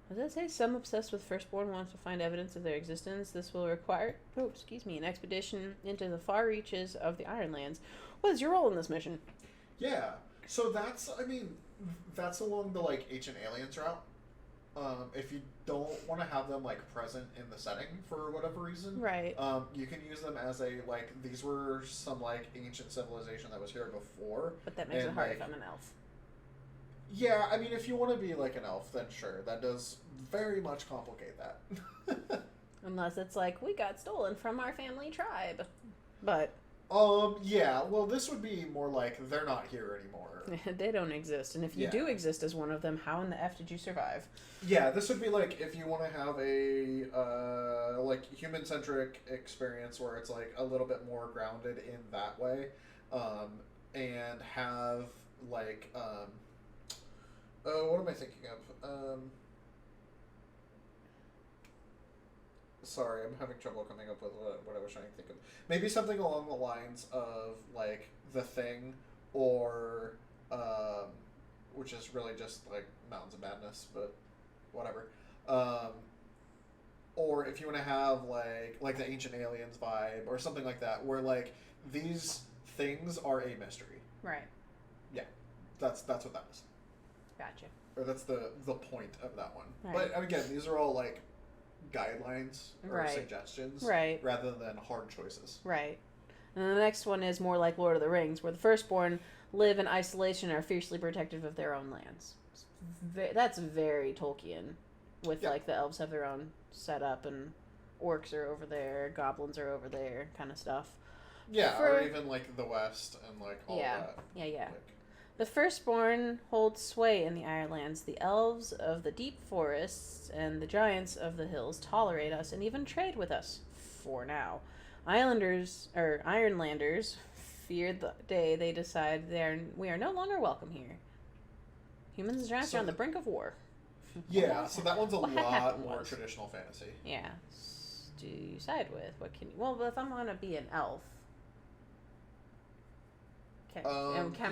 Does that say some obsessed with Firstborn wants to find evidence of their existence? This will require, an expedition into the far reaches of the Ironlands. What is your role in this mission? Yeah. So that's along the like Ancient Aliens route. If you don't want to have them like present in the setting for whatever reason, Right. You can use them as a like these were some like ancient civilization that was here before. But that makes it hard like, if I'm an elf. Yeah, I mean, if you want to be like an elf, then sure, that does very much complicate that. Unless it's like, we got stolen from our family tribe. But yeah, well, this would be more like they're not here anymore. they don't exist. And if you do exist as one of them, how in the F did you survive? Yeah, this would be like if you want to have a like human-centric experience where it's like a little bit more grounded in that way, and have like what am I thinking of? Sorry, I'm having trouble coming up with what I was trying to think of. Maybe something along the lines of like The Thing, or which is really just like Mountains of Madness, but whatever. Or if you want to have like the Ancient Aliens vibe or something like that, where like these things are a mystery. Right. Yeah, that's what that is. Gotcha. Or that's the point of that one. Right. But again, these are all like guidelines or suggestions, rather than hard choices. Right. And the next one is more like Lord of the Rings, where the Firstborn live in isolation and are fiercely protective of their own lands. That's very Tolkien, with like the elves have their own setup and orcs are over there, goblins are over there, kind of stuff. Yeah, or even like the West and like all that. Yeah. Like, the Firstborn hold sway in the Ironlands. The elves of the deep forests and the giants of the hills tolerate us and even trade with us, for now. Ironlanders fear the day they decide we are no longer welcome here. Humans and giants are on the brink of war. Yeah, so that one's a lot more traditional fantasy. Yeah. Do you side with? What can you... Well, if I'm going to be an elf... Can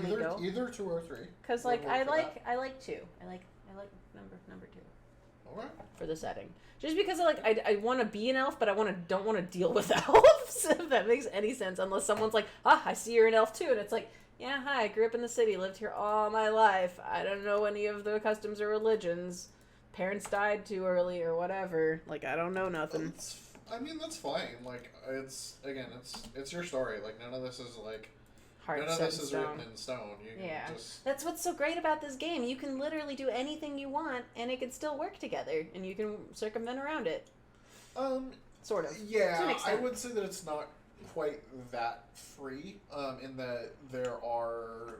we go? Either 2 or 3. Because like I like 2. I like number 2. All right. For the setting, just because I want to be an elf, but don't want to deal with elves. If that makes any sense, unless someone's like, I see you're an elf too, and it's like, yeah, hi, I grew up in the city, lived here all my life. I don't know any of the customs or religions. Parents died too early or whatever. Like I don't know nothing. That's fine. Like it's your story. Like none of this is like. None of this is written in stone. You can just... That's what's so great about this game. You can literally do anything you want, and it can still work together, and you can circumvent around it. Sort of. Yeah, I would say that it's not quite that free. In that there are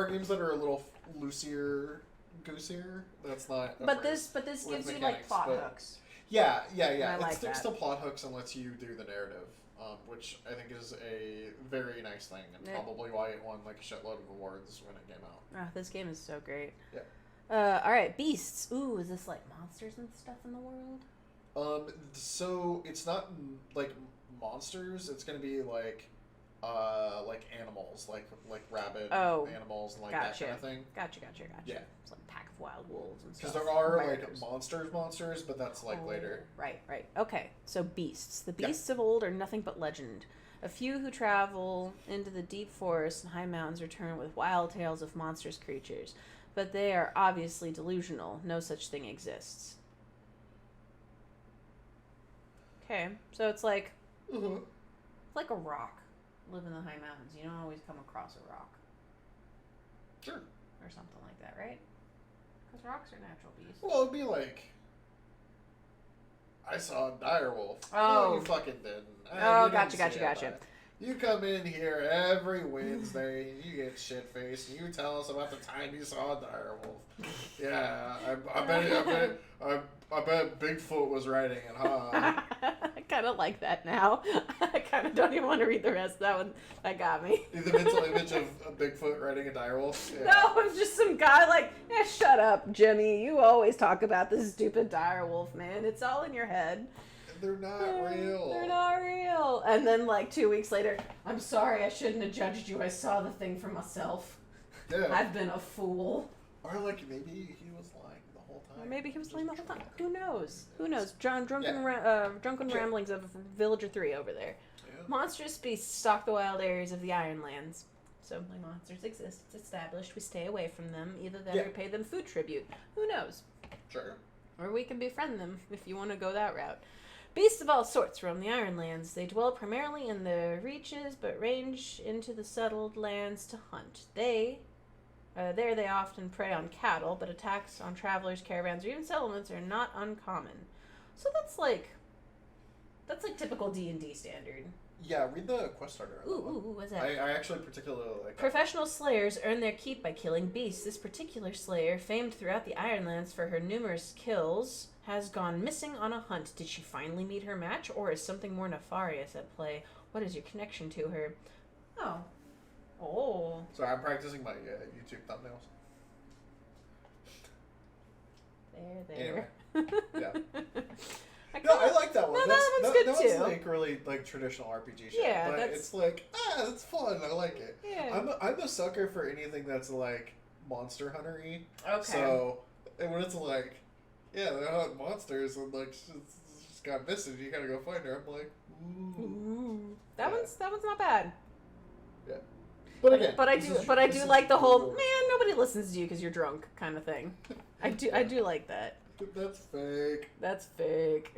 games that are a little loosier, goosier. That's not. But this gives you like plot hooks. Yeah. It sticks to plot hooks and lets you do the narrative. Which I think is a very nice thing, and probably why it won like a shitload of awards when it came out. This game is so great. Yeah. All right, beasts. Ooh, is this like monsters and stuff in the world? So it's not like monsters. It's gonna be like animals, like rabid animals and like that kind of thing. Gotcha. Yeah. It's like a pack of wild wolves and stuff. Because there are like monsters, but that's like later. Right. Okay, so beasts. The beasts of old are nothing but legend. A few who travel into the deep forests and high mountains return with wild tales of monstrous creatures, but they are obviously delusional. No such thing exists. Okay, so it's like, it's like a rock. live in the high mountains, you don't always come across a rock. Sure. Or something like that, right? Because rocks are natural beasts. Well, it'd be like, I saw a dire wolf. Oh. No, you fucking didn't. Oh, You gotcha, didn't see gotcha. that. You come in here every Wednesday, and you get shit-faced, and you tell us about the time you saw a dire wolf. Yeah, I bet Bigfoot was riding it, huh? I kind of like that now. I kind of don't even want to read the rest. That one, that got me. The mental image of a Bigfoot riding a dire wolf? Yeah. No, it's just some guy like, shut up, Jimmy. You always talk about this stupid dire wolf, man. It's all in your head. They're not real. They're not real. And then, like, 2 weeks later, I'm sorry, I shouldn't have judged you. I saw the thing for myself. Yeah. I've been a fool. Or, like, maybe he was lying the whole time. Or maybe he was lying the whole time. Who knows? Who knows? Drunken Yeah. ramblings of Villager 3 over there. Yeah. Monstrous beasts stalk the wild areas of the Ironlands. So, like, monsters exist. It's established. We stay away from them. Either that or pay them food tribute. Who knows? Sure. Or we can befriend them if you want to go that route. Beasts of all sorts roam the Ironlands. They dwell primarily in the reaches, but range into the settled lands to hunt. There they often prey on cattle, but attacks on travelers, caravans, or even settlements are not uncommon. So that's like typical D&D standard. Yeah, read the quest starter. Ooh, what's that? I actually particularly like that. Professional slayers earn their keep by killing beasts. This particular slayer, famed throughout the Ironlands for her numerous kills, has gone missing on a hunt. Did she finally meet her match, or is something more nefarious at play? What is your connection to her? Oh. Sorry, I'm practicing my YouTube thumbnails. There. Anyway. Yeah. No, I like that one. No, that one's good too. That was like really like traditional RPG shit. Yeah, but that's... it's like it's fun. I like it. Yeah. I'm a sucker for anything that's like Monster Hunter-y. Okay. So, and when it's like, yeah, they're hunt monsters and like she's got missing, you gotta go find her. I'm like, ooh. That one's not bad. Yeah. But again, but I do like the whole man. Nobody listens to you because you're drunk kind of thing. I do like that. That's fake. That's fake.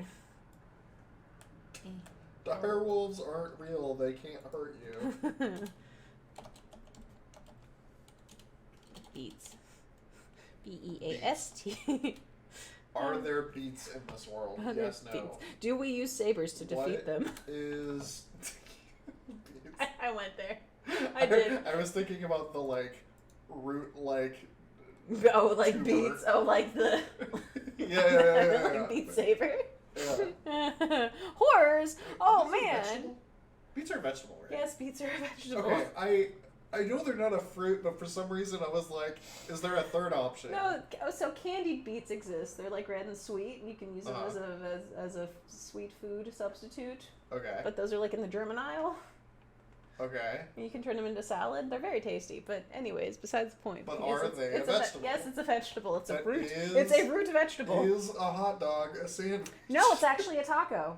Dire wolves aren't real. They can't hurt you. Beats. B-E-A-S-T. Are there beats in this world? Yes, no. Beats. Do we use sabers to defeat them? Is I went there. I did. I was thinking about the like root like. Oh, like tuber. beats. Oh, like the. Yeah. Like Beat Saber. Yeah. Horrors. Oh Beets are man. vegetable? Beets are vegetable, right? Yes, beets are a vegetable. Okay, I know they're not a fruit, but for some reason I was like, is there a third option? No, so candied beets exist. They're like red and sweet, and you can use them as a sweet food substitute. Okay. But those are like in the German aisle. Okay. And you can turn them into salad. They're very tasty. But anyways, besides the point. But are they a vegetable? Yes, it's a vegetable. It's a root. Is, It's a root vegetable. Is a hot dog a sandwich? No, it's actually a taco.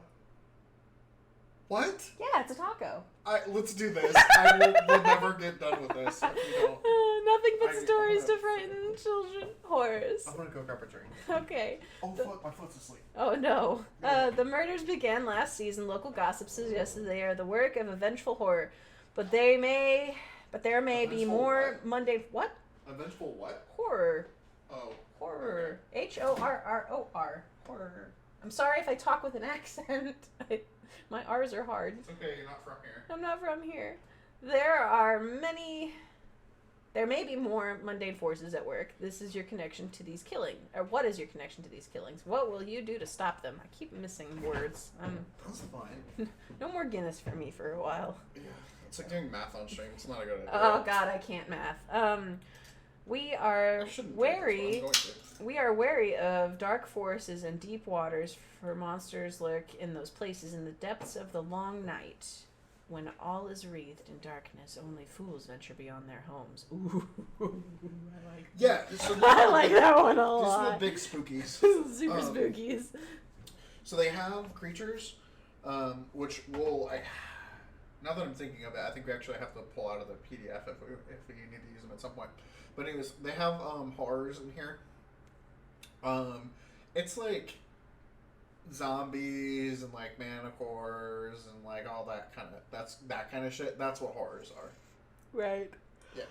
What? Yeah, it's a taco. Let's do this. I will never get done with this if you don't. Nothing but I'm stories to gonna- frighten children. Horrors. I'm gonna go grab a drink. Okay. Oh fuck, my foot's asleep. Oh no. The murders began last season. Local gossip suggested they are the work of a vengeful horror. But there may be Vengeful more what? mundane... What? A vengeful what? Horror. Oh. Horror. Horror. Horror. I'm sorry if I talk with an accent. My R's are hard. It's okay, you're not from here. I'm not from here. There may be more mundane forces at work. This is your connection to these killings. Or what is your connection to these killings? What will you do to stop them? I keep missing words. That's fine. No more Guinness for me for a while. Yeah. It's like doing math on stream. It's not a good idea. Oh god, I can't math. We are wary. We are wary of dark forests and deep waters, for monsters lurk in those places in the depths of the long night. When all is wreathed in darkness, only fools venture beyond their homes. Ooh, I like Yeah, so I like that one a These are lot. the big spookies. Super spookies. So they have creatures, which will now that I'm thinking of it, I think we actually have to pull out of the PDF if we need to use them at some point. But anyways, they have horrors in here. It's like zombies and like manticores and like all that kind of that kind of shit. That's what horrors are. Right. Yeah.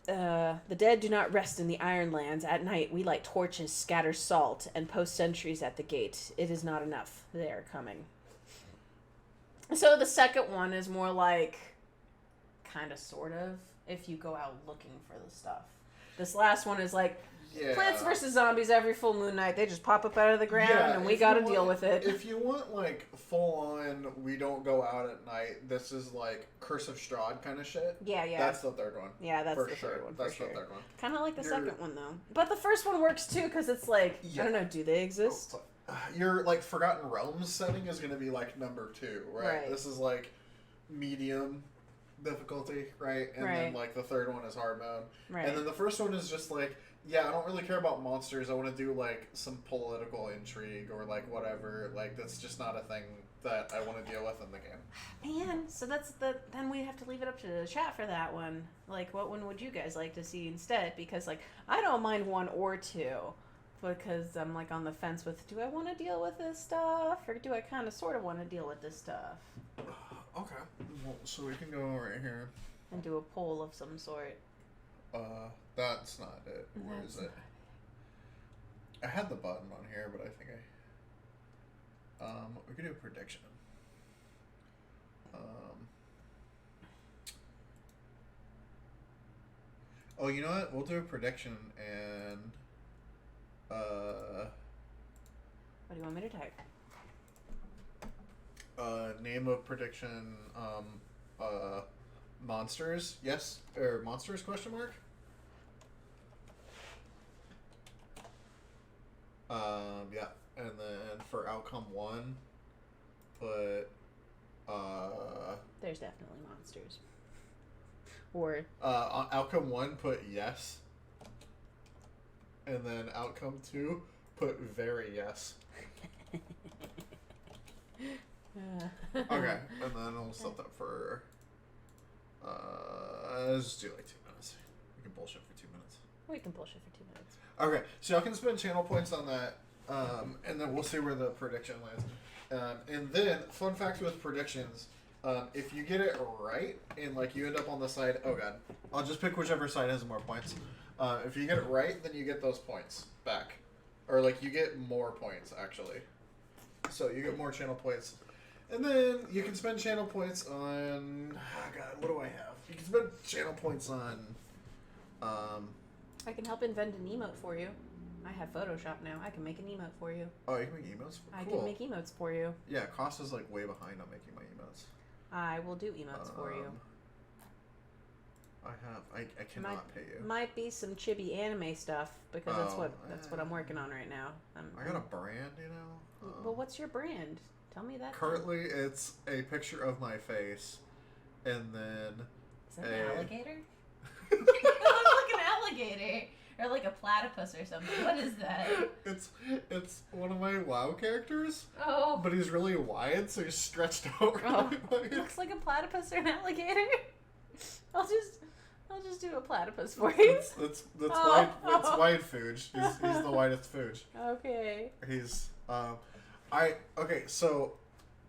The dead do not rest in the Ironlands. At night, we light torches, scatter salt, and post sentries at the gate. It is not enough. They are coming. So the second one is more like, kind of, sort of, if you go out looking for the stuff. This last one is like, Plants vs. Zombies every full moon night. They just pop up out of the ground, and we gotta deal with it. If you want, like, full-on, we don't go out at night, this is, like, Curse of Strahd kind of shit. Yeah. That's the third one. Yeah, that's for the sure. third one. That's the third one. Kind of like the second one, though. But the first one works, too, because it's like, I don't know, do they exist? Your, like, Forgotten Realms setting is going to be, like, number 2, right? This is, like, medium difficulty, right? And then, like, the third one is hard mode. Right. And then the first one is just, like, yeah, I don't really care about monsters. I want to do, like, some political intrigue or, like, whatever. Like, that's just not a thing that I want to deal with in the game. Man, so then we have to leave it up to the chat for that one. Like, what one would you guys like to see instead? Because, like, I don't mind 1 or 2. Because I'm, like, on the fence with, do I want to deal with this stuff? Or do I kind of sort of want to deal with this stuff? Okay. Well, so we can go right here. And do a poll of some sort. That's not it. Where is it? I had the button on here, but I think we could do a prediction. Oh, you know what? We'll do a prediction and, what do you want me to type? Name of prediction, monsters, yes, or monsters, question mark? Yeah, and then for outcome 1, put, There's definitely monsters. Or... on outcome 1, put yes. And then outcome 2, put very yes. Okay, and then we'll set that for, let's just do like 2 minutes. We can bullshit for 2 minutes. We can bullshit for 2 minutes. Okay, so y'all can spend channel points on that, and then we'll see where the prediction lands. And then, fun fact with predictions, if you get it right, and like you end up on the side, oh god, I'll just pick whichever side has more points. If you get it right, then you get those points back. Or like you get more points, actually. So you get more channel points. And then you can spend channel points on, oh god, what do I have? You can spend channel points on, I can help invent an emote for you. I have Photoshop now. I can make an emote for you. Oh, you can make emotes? Cool. I can make emotes for you. Yeah, Cost is like way behind on making my emotes. I will do emotes for you. I cannot pay you. Might be some chibi anime stuff because that's what I'm working on right now. I got a brand, you know. Well, what's your brand? Tell me that. Currently, it's a picture of my face, and then is that an alligator? It looks like an alligator. Or like a platypus or something. What is that? It's one of my WoW characters. Oh. But he's really wide, so he's stretched out really wide. Looks like a platypus or an alligator. I'll just do a platypus for you. That's wide. It's wide Fooge. He's the widest Fooge. Okay. He's okay. So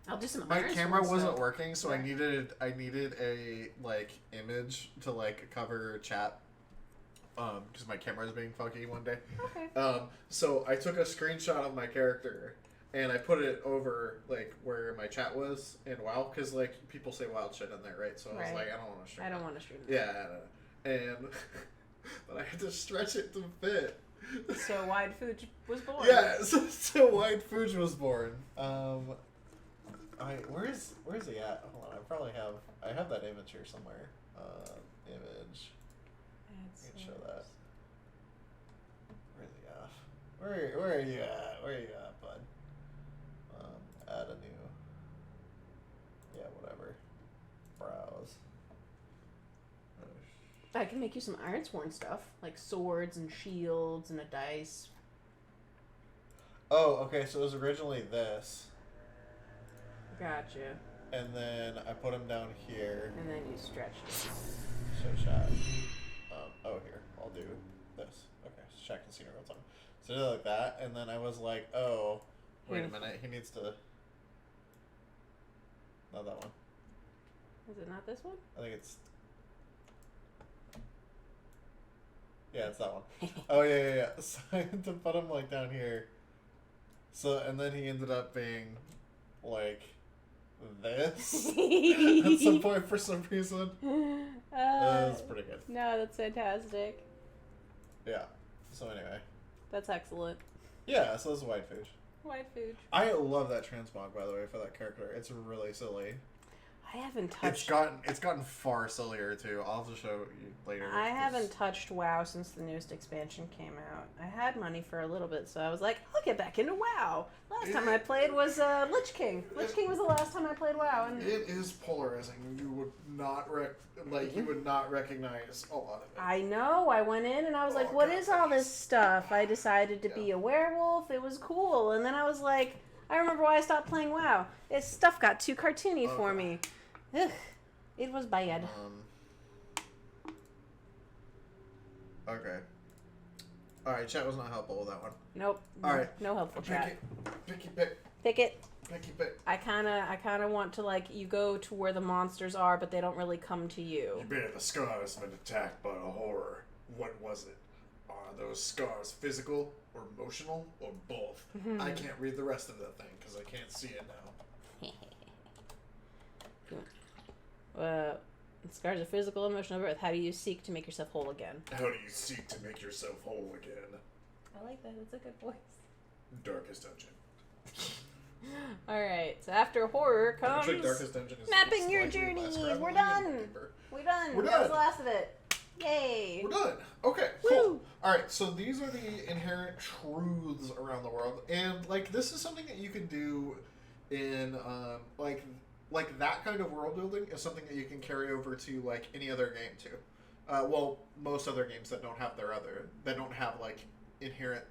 I'll do some. My camera wasn't working, so I needed a like image to like cover chat. Because my camera was being funky one day. Okay. So I took a screenshot of my character and I put it over like where my chat was in WoW, because like people say wild shit in there, right? So I was like, I don't want to stream. I don't want to stream. Yeah, and but I had to stretch it to fit. So Wide Fooge was born. Yeah, so Wide Fooge was born. Where's he at? Hold on, I have that image here somewhere. Image. I can show that. Where's he off? Where are you at? Where are you at, bud? Add a new. Yeah, whatever. Browse. I can make you some Ironsworn stuff, like swords and shields and a dice. Oh, okay. So it was originally this. Gotcha. And then I put him down here. And then you stretched it. Show chat. Oh, here. I'll do this. Okay, so chat can see in real time. So I did it like that, and then I was like, oh, wait a minute, he needs to... Not that one. Is it not this one? I think it's... Yeah, it's that one. Oh, yeah. So I had to put him, like, down here. So, and then he ended up being, like, this at some point for some reason. That was pretty good. No, that's fantastic. Yeah. So anyway. That's excellent. Yeah, so this is White Food. White Food. I love that transmog, by the way, for that character. It's really silly. I haven't touched... It's gotten far sillier, too. I'll have to show you later. I haven't touched WoW since the newest expansion came out. I had money for a little bit, so I was like, I'll get back into WoW. Last time I played was Lich King. Lich King was the last time I played WoW. And it is polarizing. You would not you would not recognize a lot of it. I know. I went in and I was like, what is all this stuff? I decided to be a werewolf. It was cool. And then I was like, I remember why I stopped playing WoW. This stuff got too cartoony for me. Ugh. It was bad. Okay. Alright, chat was not helpful with that one. Nope. Alright. No helpful chat. Pick it. Pick it. Picky pick. I kinda want to, like, you go to where the monsters are, but they don't really come to you. You bear the scars of an attack by a horror. What was it? Are those scars physical or emotional or both? I can't read the rest of that thing because I can't see it now. Scars are physical, emotional birth. How do you seek to make yourself whole again? How do you seek to make yourself whole again? I like that. It's a good voice. Darkest Dungeon. Alright, so after horror comes Actually, Darkest Dungeon is mapping your journeys. We're done. We're done. That was the last of it. Yay. We're done. Okay, Woo. cool. Alright, so these are the inherent truths around the world. And, like, this is something that you can do in, like that kind of world building is something that you can carry over to, like, any other game, too. Well, most other games that don't have, like, inherent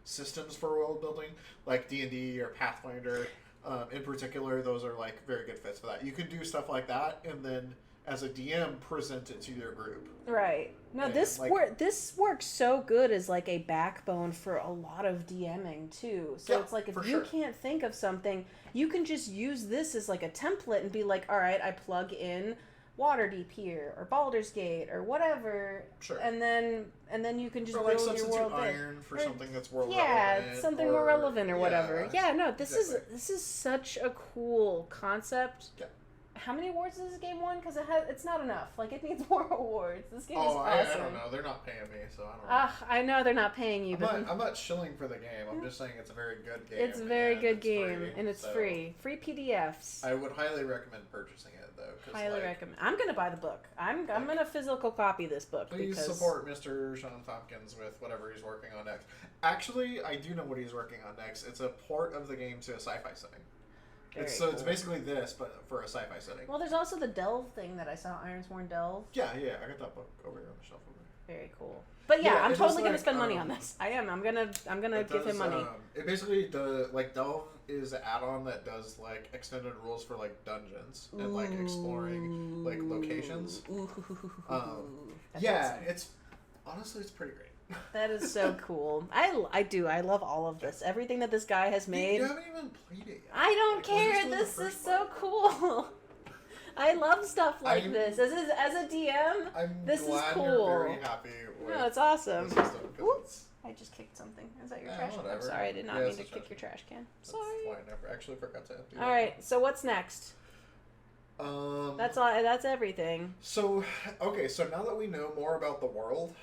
systems for world building, like D&D or Pathfinder, in particular, those are, like, very good fits for that. You can do stuff like that, and then, as a DM, present it to your group. Right. No, And, this like, this works so good as, like, a backbone for a lot of DMing, too. So Yeah, it's like, if for you sure. can't think of something, you can just use this as, like, a template and be like, all right, I plug in Waterdeep here, or Baldur's Gate, or whatever. Sure. And then you can just Or, like, build your substitute world there. iron for Or- something that's world yeah, relevant. something more relevant or yeah, whatever. Yeah, no, this exactly. is such a cool concept. Yeah. How many awards does this game won? Because it's not enough. Like, it needs more awards. This game is Oh, awesome. I don't know. They're not paying me, so I don't know. I know they're not paying you, but I'm not shilling for the game. I'm just saying it's a very good game. it's a very good it's game, free, and it's so free. Free PDFs. I would highly recommend purchasing it, though. 'Cause, Highly like, recommend. I'm gonna buy the book. I'm gonna physical copy this book. Please because support Mr. Sean Tompkins with whatever he's working on next. Actually, I do know what he's working on next. It's a port of the game to a sci-fi setting. It's Very it's basically this, but for a sci-fi setting. Well, there's also the Delve thing that I saw, Ironsworn Delve. Yeah, I got that book over here on the shelf over there. Very cool. But yeah, Yeah, I'm it totally does, gonna like, spend money on this. I am. I'm gonna It give him does, money. It basically Delve is an add-on that does like extended rules for like dungeons and like exploring like locations. That's Yeah, awesome. it's pretty great. That is so cool. I love all of this. Everything that this guy has made. You haven't even played it yet. I don't Like, we're just care. doing the This is first so cool. I love stuff like this. As a DM, I'm this is glad cool. You're very happy with No, it's awesome. the system, 'cause Ooh. it's I just kicked something. Is that your Yeah, trash can? I'm whatever. sorry. I did not Yeah, mean it's to a kick trash your trash can. that's Sorry. fine. I actually forgot to do All that. right. So what's next? That's all. That's everything. So, okay, so now that we know more about the world,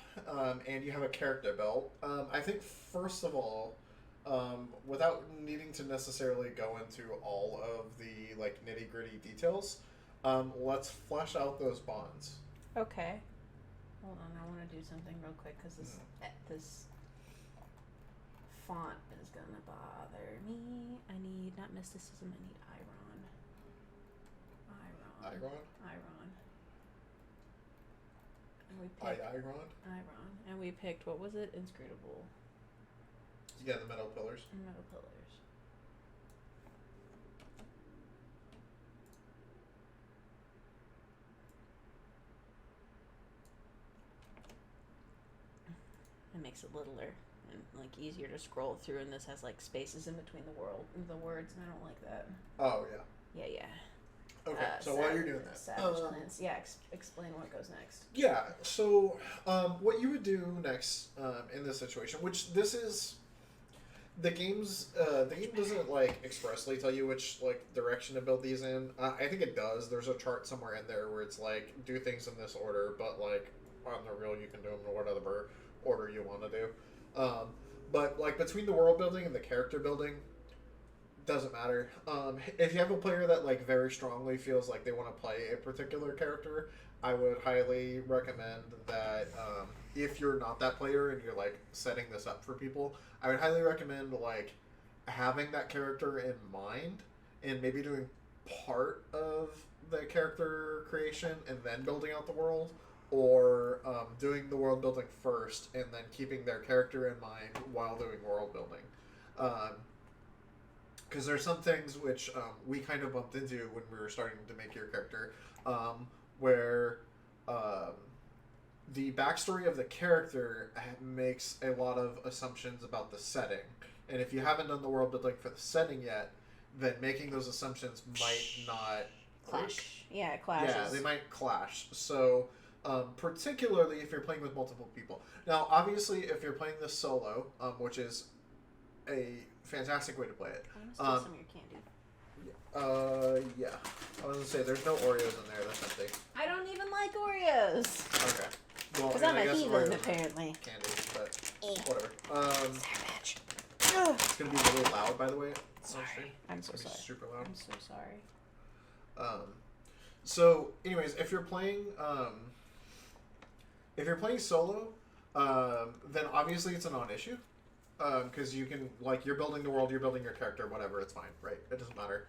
and you have a character built, I think first of all, without needing to necessarily go into all of the like nitty gritty details, let's flesh out those bonds. Okay. Hold on. I want to do something real quick because this font is gonna bother me. I need not mysticism. I need Iron. Iron? And we picked Iron? Iron. And we picked, what was it? Inscrutable. Yeah, the metal pillars. And metal pillars. It makes it littler. and like easier to scroll through, and this has like spaces in between the words, and I don't like that. Oh yeah. Yeah. Okay, so while you're doing that, Savage Lands. Yeah, explain what goes next. Yeah, so what you would do next in this situation, which this is, the game doesn't like expressly tell you which like direction to build these in. I think it does. There's a chart somewhere in there where it's like do things in this order, but like on the real you can do them in whatever order you want to do. But like between the world building and the character building, doesn't matter. If you have a player that like very strongly feels like they want to play a particular character, I would highly recommend that if you're not that player and you're like setting this up for people, I would highly recommend like having that character in mind and maybe doing part of the character creation and then building out the world, or doing the world building first and then keeping their character in mind while doing world building. Because there's some things which we kind of bumped into when we were starting to make your character, where the backstory of the character makes a lot of assumptions about the setting. And if you haven't done the world building for the setting yet, then making those assumptions might not clash. Yeah, it clashes. Yeah, they might clash. So, particularly if you're playing with multiple people. Now, obviously, if you're playing this solo, which is a fantastic way to play it. I'm gonna steal some of your candy. Yeah. I was gonna say there's no Oreos in there. That's empty. I don't even like Oreos. Okay. Well, Because I I'm a heathen, Oreos apparently. candy, but whatever. Savage. It's gonna be really loud, by the way. Sorry. I'm so It's gonna sorry. be super loud. I'm so sorry. So, anyways, if you're playing solo, then obviously it's a non-issue. Because you can, like, you're building the world, you're building your character, whatever, it's fine, right? It doesn't matter.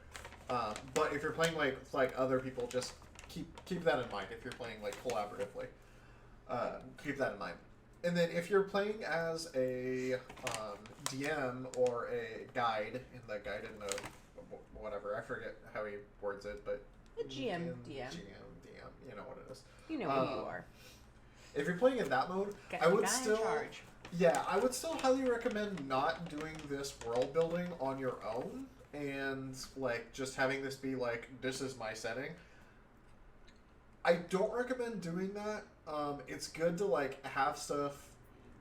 But if you're playing, like other people, just keep that in mind if you're playing, like, collaboratively. Keep that in mind. And then if you're playing as a DM or a guide, in the guide in the, whatever, I forget how he words it, but... The GM, DM, you know what it is. You know who you are. If you're playing in that mode, Got I the would guy still... in charge. Yeah, I would still highly recommend not doing this world building on your own and, like, just having this be, like, this is my setting. I don't recommend doing that. It's good to, like, have stuff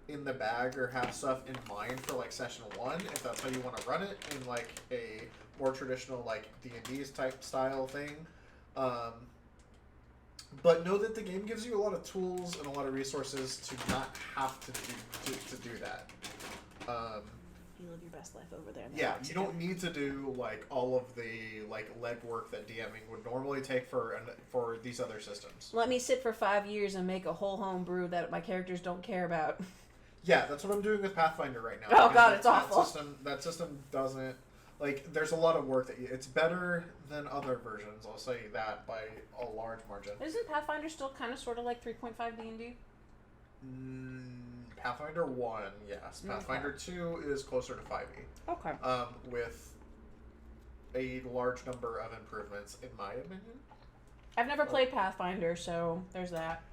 in the bag or have stuff in mind for, like, session 1, if that's how you want to run it, in, like, a more traditional, like, D&D's type style thing. But know that the game gives you a lot of tools and a lot of resources to not have to do that. You live your best life over there. Yeah, you don't need to do like all of the like legwork that DMing would normally take for these other systems. Let me sit for 5 years and make a whole home brew that my characters don't care about. Yeah, that's what I'm doing with Pathfinder right now. Oh god, it's awful. That system doesn't. Like, there's a lot of work that it's better than other versions, I'll say that by a large margin. Isn't Pathfinder still kind of sort of like 3.5 D&D? Pathfinder 1, yes. Pathfinder 2 is closer to 5e. Okay. With a large number of improvements, in my opinion. I've never played Pathfinder, so there's that.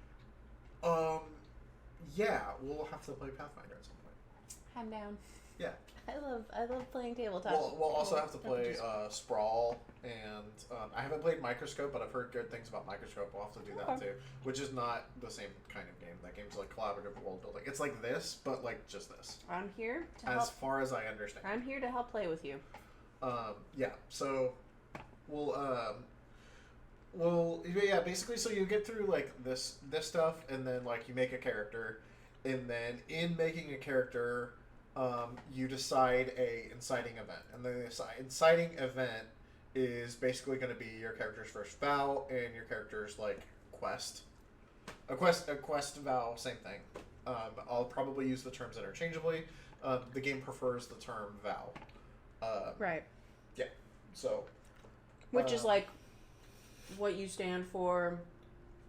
Yeah, we'll have to play Pathfinder at some point. I'm down. Yeah. I love playing tabletop. We'll also have to play Sprawl, and I haven't played Microscope, but I've heard good things about Microscope. We'll have to do that too, which is not the same kind of game. That game's like collaborative world building. It's like this, but like just this. I'm here to as help. far as I understand. I'm here to help play with you. Yeah. So we'll yeah, basically, so you get through like this stuff, and then like you make a character, and then in making a character. You decide a inciting event, and the inciting event is basically going to be your character's first vow and your character's like quest. A quest vow, same thing. I'll probably use the terms interchangeably. The game prefers the term vow. Right. Yeah. So. Which is like what you stand for.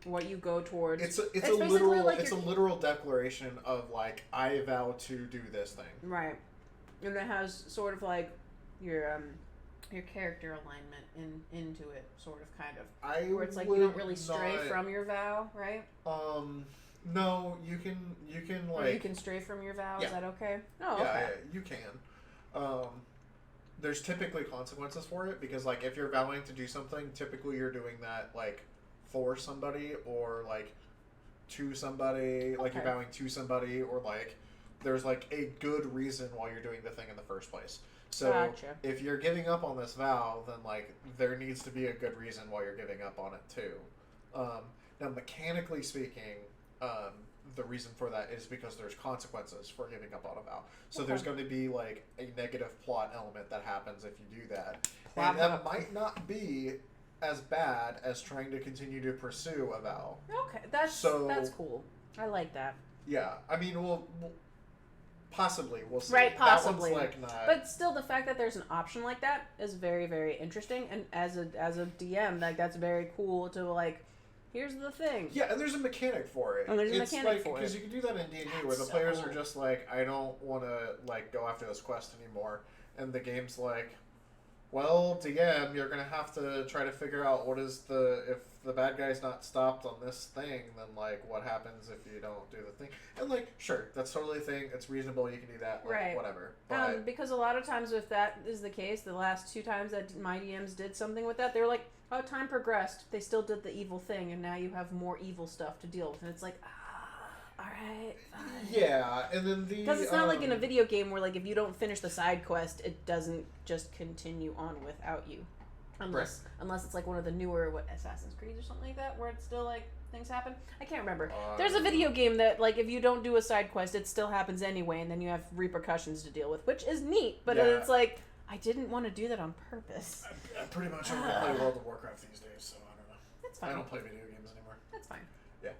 What you go towards. It's a literal like it's a literal declaration of like I vow to do this thing. Right, and it has sort of like your character alignment into it, sort of kind of. Where it's like you don't really stray from your vow, right? No, you can Or like you can stray from your vow. Yeah. Is that okay? Oh, yeah, okay. you can. There's typically consequences for it because like if you're vowing to do something, typically you're doing that like for somebody or like to somebody, like you're Okay. vowing to somebody, or like there's like a good reason why you're doing the thing in the first place. So Gotcha. if you're giving up on this vow, then like there needs to be a good reason why you're giving up on it too. Now, mechanically speaking, the reason for that is because there's consequences for giving up on a vow. So there's going to be like a negative plot element that happens if you do that, and that might not be as bad as trying to continue to pursue a vow. Okay, that's cool. I like that. Yeah, I mean, we'll possibly we'll see. Right, possibly. That one's like not. But still, the fact that there's an option like that is very, very interesting. And as a DM, like that's very cool to like. Here's the thing. Yeah, and there's a mechanic for it. And there's a mechanic for it. Because you can do that in D&D where the players are just like, I don't want to like go after this quest anymore, and the game's like, well, DM, you're gonna have to try to figure out what is if the bad guy's not stopped on this thing, then like what happens if you don't do the thing? And like, sure, that's totally a thing. It's reasonable. You can do that. Like, Right. Whatever. But Because a lot of times, if that is the case, the last 2 times that my DMs did something with that, they were like, oh, time progressed. They still did the evil thing, and now you have more evil stuff to deal with. And it's like, all right, fine. yeah, and then Because it's not like in a video game where, like, if you don't finish the side quest, it doesn't just continue on without you. Unless it's like one of the newer, Assassin's Creed or something like that, where it's still, like, things happen. I can't remember. There's a video game that, like, if you don't do a side quest, it still happens anyway, and then you have repercussions to deal with, which is neat, but it's like, I didn't want to do that on purpose. I pretty much only play World of Warcraft these days, so I don't know. That's fine. I don't play video games anymore. That's fine. Yeah.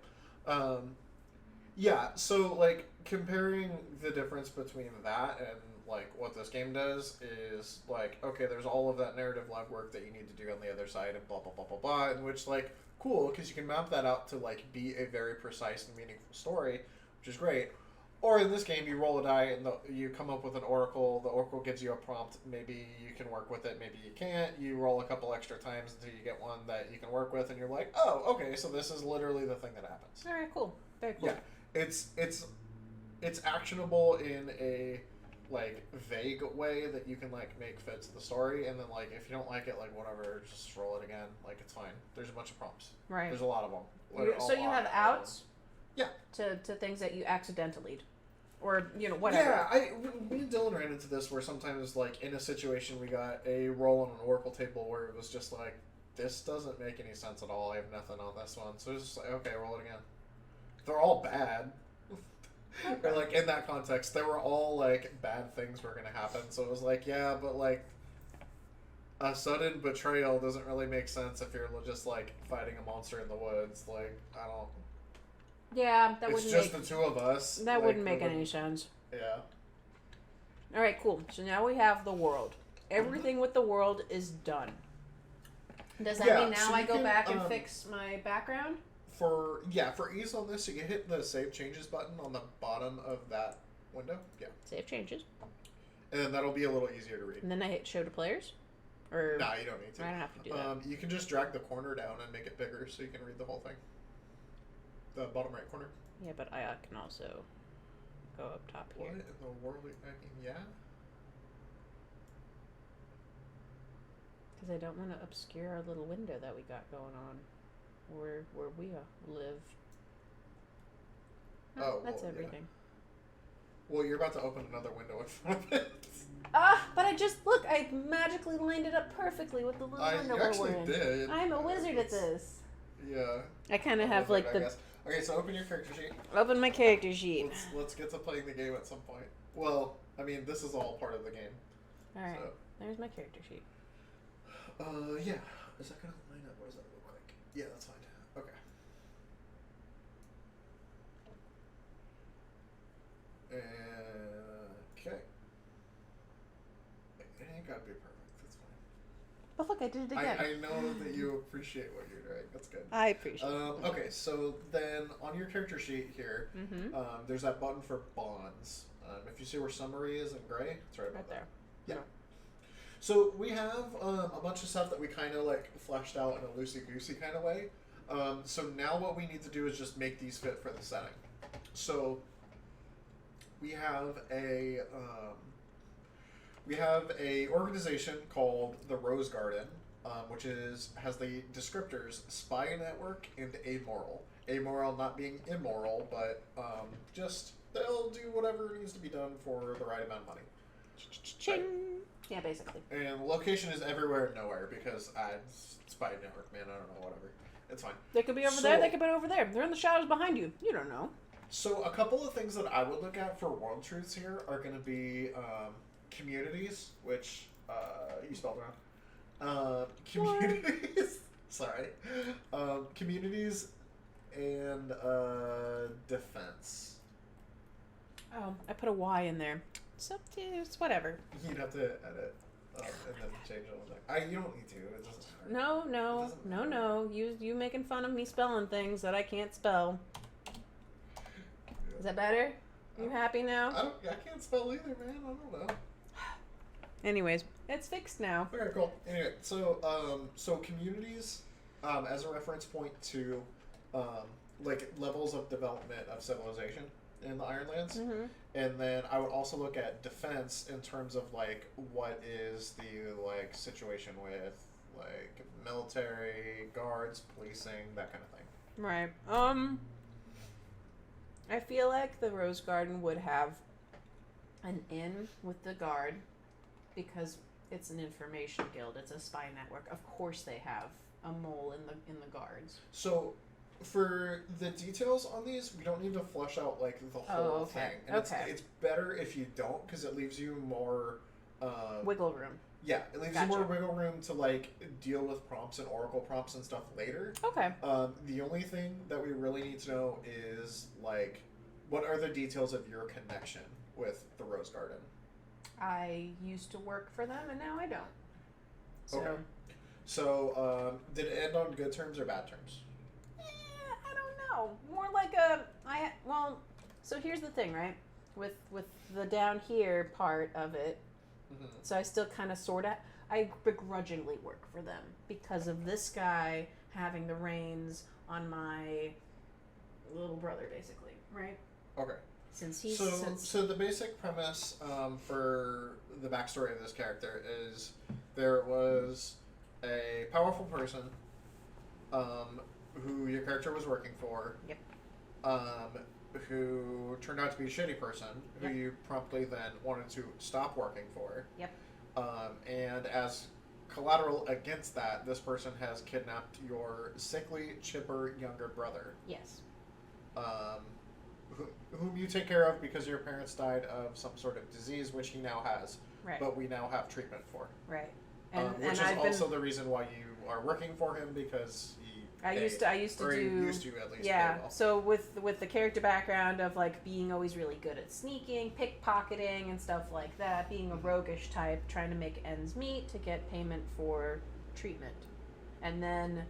Yeah, so, like, comparing the difference between that and, like, what this game does is, like, okay, there's all of that narrative legwork that you need to do on the other side and blah, blah, blah, blah, blah, in which, like, cool, because you can map that out to, like, be a very precise and meaningful story, which is great. Or in this game, you roll a die and you come up with an oracle. The oracle gives you a prompt. Maybe you can work with it. Maybe you can't. You roll a couple extra times until you get one that you can work with, and you're like, oh, okay, so this is literally the thing that happens. All right, cool. Very cool. Yeah, it's actionable in a like vague way that you can like make fit to the story, and then like if you don't like it, like whatever, just roll it again. Like it's fine. There's a bunch of prompts. Right. There's a lot of them. So you have outs. Yeah. To things that you accidentally, or whatever. Yeah, me and Dylan ran into this where sometimes like in a situation we got a roll on an oracle table where it was just like, this doesn't make any sense at all. I have nothing on this one, so it's just like, okay, roll it again. They're all bad. Or like in that context, they were all like bad things were gonna happen. So it was like, yeah, but like a sudden betrayal doesn't really make sense if you're just like fighting a monster in the woods. Like I don't. Yeah, that it's wouldn't. Just make, the two of us. That like, wouldn't make any sense. Yeah. All right, cool. So now we have the world. Everything with the world is done. Does that mean now I go back and fix my background? For ease on this, you can hit the Save Changes button on the bottom of that window. Yeah. Save changes. And then that'll be a little easier to read. And then I hit Show to Players? Or Nah, you don't need to. I don't have to do that. You can just drag the corner down and make it bigger so you can read the whole thing. The bottom right corner. Yeah, but I can also go up top here. What in the world? I mean, yeah? Because I don't want to obscure our little window that we got going on. Where we live. That's everything. Yeah. Well, you're about to open another window in front of it. But I magically lined it up perfectly with the little window we're in. Did. I'm a wizard at this. Yeah. I kind of have like the. Okay, so open your character sheet. Open my character sheet. Let's get to playing the game at some point. Well, I mean, this is all part of the game. All right. So. There's my character sheet. Yeah. Is that gonna line up? What does that look like? Yeah, that's fine. Okay. Okay. It ain't gotta be perfect. That's fine. But look, I did it again. I know that you appreciate what you're doing. That's good. I appreciate it. Okay, so then on your character sheet here, there's that button for bonds. If you see where summary is in gray, it's right about there. Yeah. So we have a bunch of stuff that we kind of like fleshed out in a loosey-goosey kind of way. So now what we need to do is just make these fit for the setting. So we have a organization called the Rose Garden, which has the descriptors spy network and amoral. Amoral not being immoral, but just they'll do whatever needs to be done for the right amount of money. Ching. Yeah, basically. And location is everywhere and nowhere because spy network, man. I don't know, whatever. It's fine. They could be over there. They could be over there. They're in the shadows behind you. You don't know. So a couple of things that I would look at for world truths here are going to be communities, which you spelled wrong. Communities. Sorry. Communities and defense. Oh, I put a Y in there. It's whatever. You'd have to edit and then change it on there. You don't need to. It doesn't matter. No. You making fun of me spelling things that I can't spell. Yeah. Is that better? You happy now? I can't spell either, man. I don't know. Anyways, it's fixed now. Okay, cool. Anyway, so communities, as a reference point to, like levels of development of civilization in the Ironlands, and then I would also look at defense in terms of like what is the like situation with like military, guards, policing, that kind of thing. Right. I feel like the Rose Garden would have an in with the guard because it's an information guild. It's a spy network. Of course, they have a mole in the guards. So, for the details on these, we don't need to flesh out like the whole thing. And it's better if you don't because it leaves you more wiggle room. Yeah, it leaves you more wiggle room to like deal with prompts and oracle prompts and stuff later. Okay. The only thing that we really need to know is like, what are the details of your connection with the Rose Garden? I used to work for them, and now I don't. So. Okay. So, did it end on good terms or bad terms? I don't know. More like so here's the thing, right? With the down here part of it. Mm-hmm. So I still kind of I begrudgingly work for them because of this guy having the reins on my little brother, basically, right? Okay. Since he's so the basic premise for the backstory of this character is there was a powerful person who your character was working for. Yep. Who turned out to be a shitty person who Yep. you promptly then wanted to stop working for. Yep. And as collateral against that, this person has kidnapped your sickly, chipper younger brother. Yes. Whom you take care of because your parents died of some sort of disease, which he now has. Right. But we now have treatment for. Right. Which is also the reason why you are working for him because he. I used to at least. Yeah. Pay well. So with the character background of like being always really good at sneaking, pickpocketing, and stuff like that, being a roguish type, trying to make ends meet to get payment for treatment, and then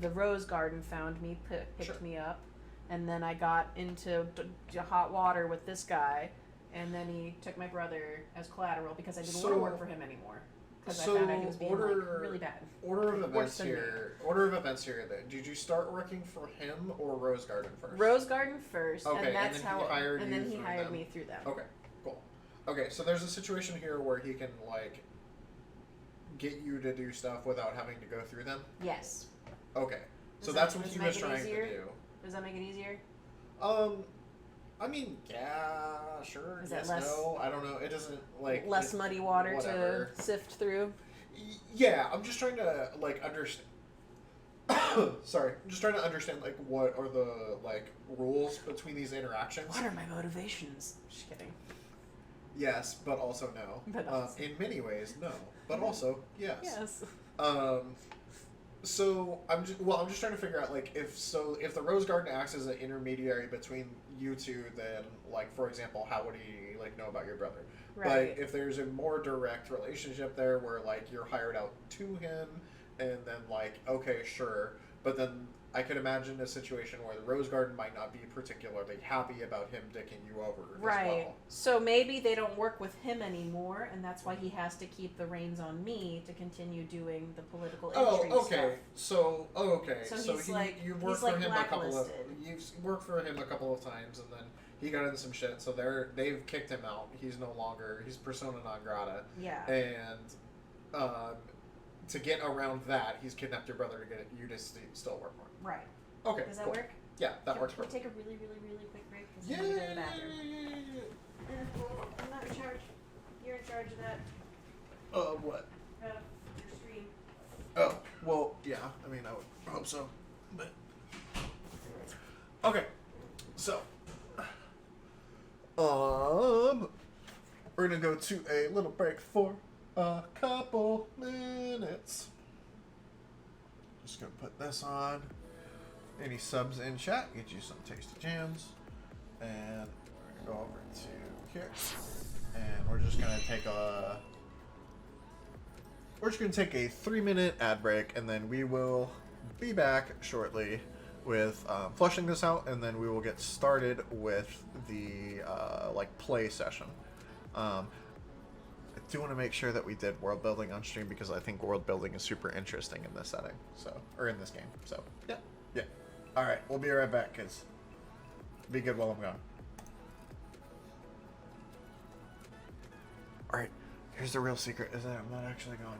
the Rose Garden found me, picked me up, and then I got into hot water with this guy, and then he took my brother as collateral because I didn't want to work for him anymore. Because I found out he was being really bad. Order of events here. Then, did you start working for him or Rose Garden first? Rose Garden first, okay, and that's how. And then he hired me through them. Okay, cool. Okay, so there's a situation here where he can like get you to do stuff without having to go through them. Yes. Okay, so that's what he was trying to do. Does that make it easier? I mean, yeah, sure. Is yes, that less, no, I don't know. It doesn't like less muddy water whatever. to sift through. Yeah, I'm just trying to like understand. Sorry, I'm just trying to understand like what are the like rules between these interactions. What are my motivations? Just kidding. Yes, but also no. But also. In many ways, no. But also, yes. Yes. So I'm just trying to figure out like if the Rose Garden acts as an intermediary between you two, then like for example, how would he like know about your brother? Right. But if there's a more direct relationship there, where like you're hired out to him, and then like okay, sure, but then I could imagine a situation where the Rose Garden might not be particularly happy about him dicking you over Right. as well. So maybe they don't work with him anymore, and that's why he has to keep the reins on me to continue doing the political intrigue okay. So he's like, you worked he's like for him blacklisted. you've worked for him a couple of times, and then he got into some shit. So they've kicked him out. He's no longer he's persona non grata. Yeah. And to get around that, he's kidnapped your brother to get you to still work for him. Right. Okay. Does that cool. work? Yeah, that works. Can we take a really, really, really quick break? 'Cause Yeah, I'm gonna go to yeah, the yeah, bathroom. yeah. I'm not in charge. You're in charge of that. What? Your stream. Oh, well, yeah. I mean, I would hope so. But okay, so we're gonna go to a little break for a couple minutes. Just gonna put this on. Any subs in chat? Get you some tasty jams, and we're gonna go over to here, and we're just gonna take a. We're just going to take a 3-minute ad break, and then we will be back shortly with flushing this out, and then we will get started with the play session. I do want to make sure that we did world building on stream, because I think world building is super interesting in this setting, or in this game. So yeah. All right, we'll be right back, kids. Be good while I'm gone. All right. Here's the real secret, is that I'm not actually gone.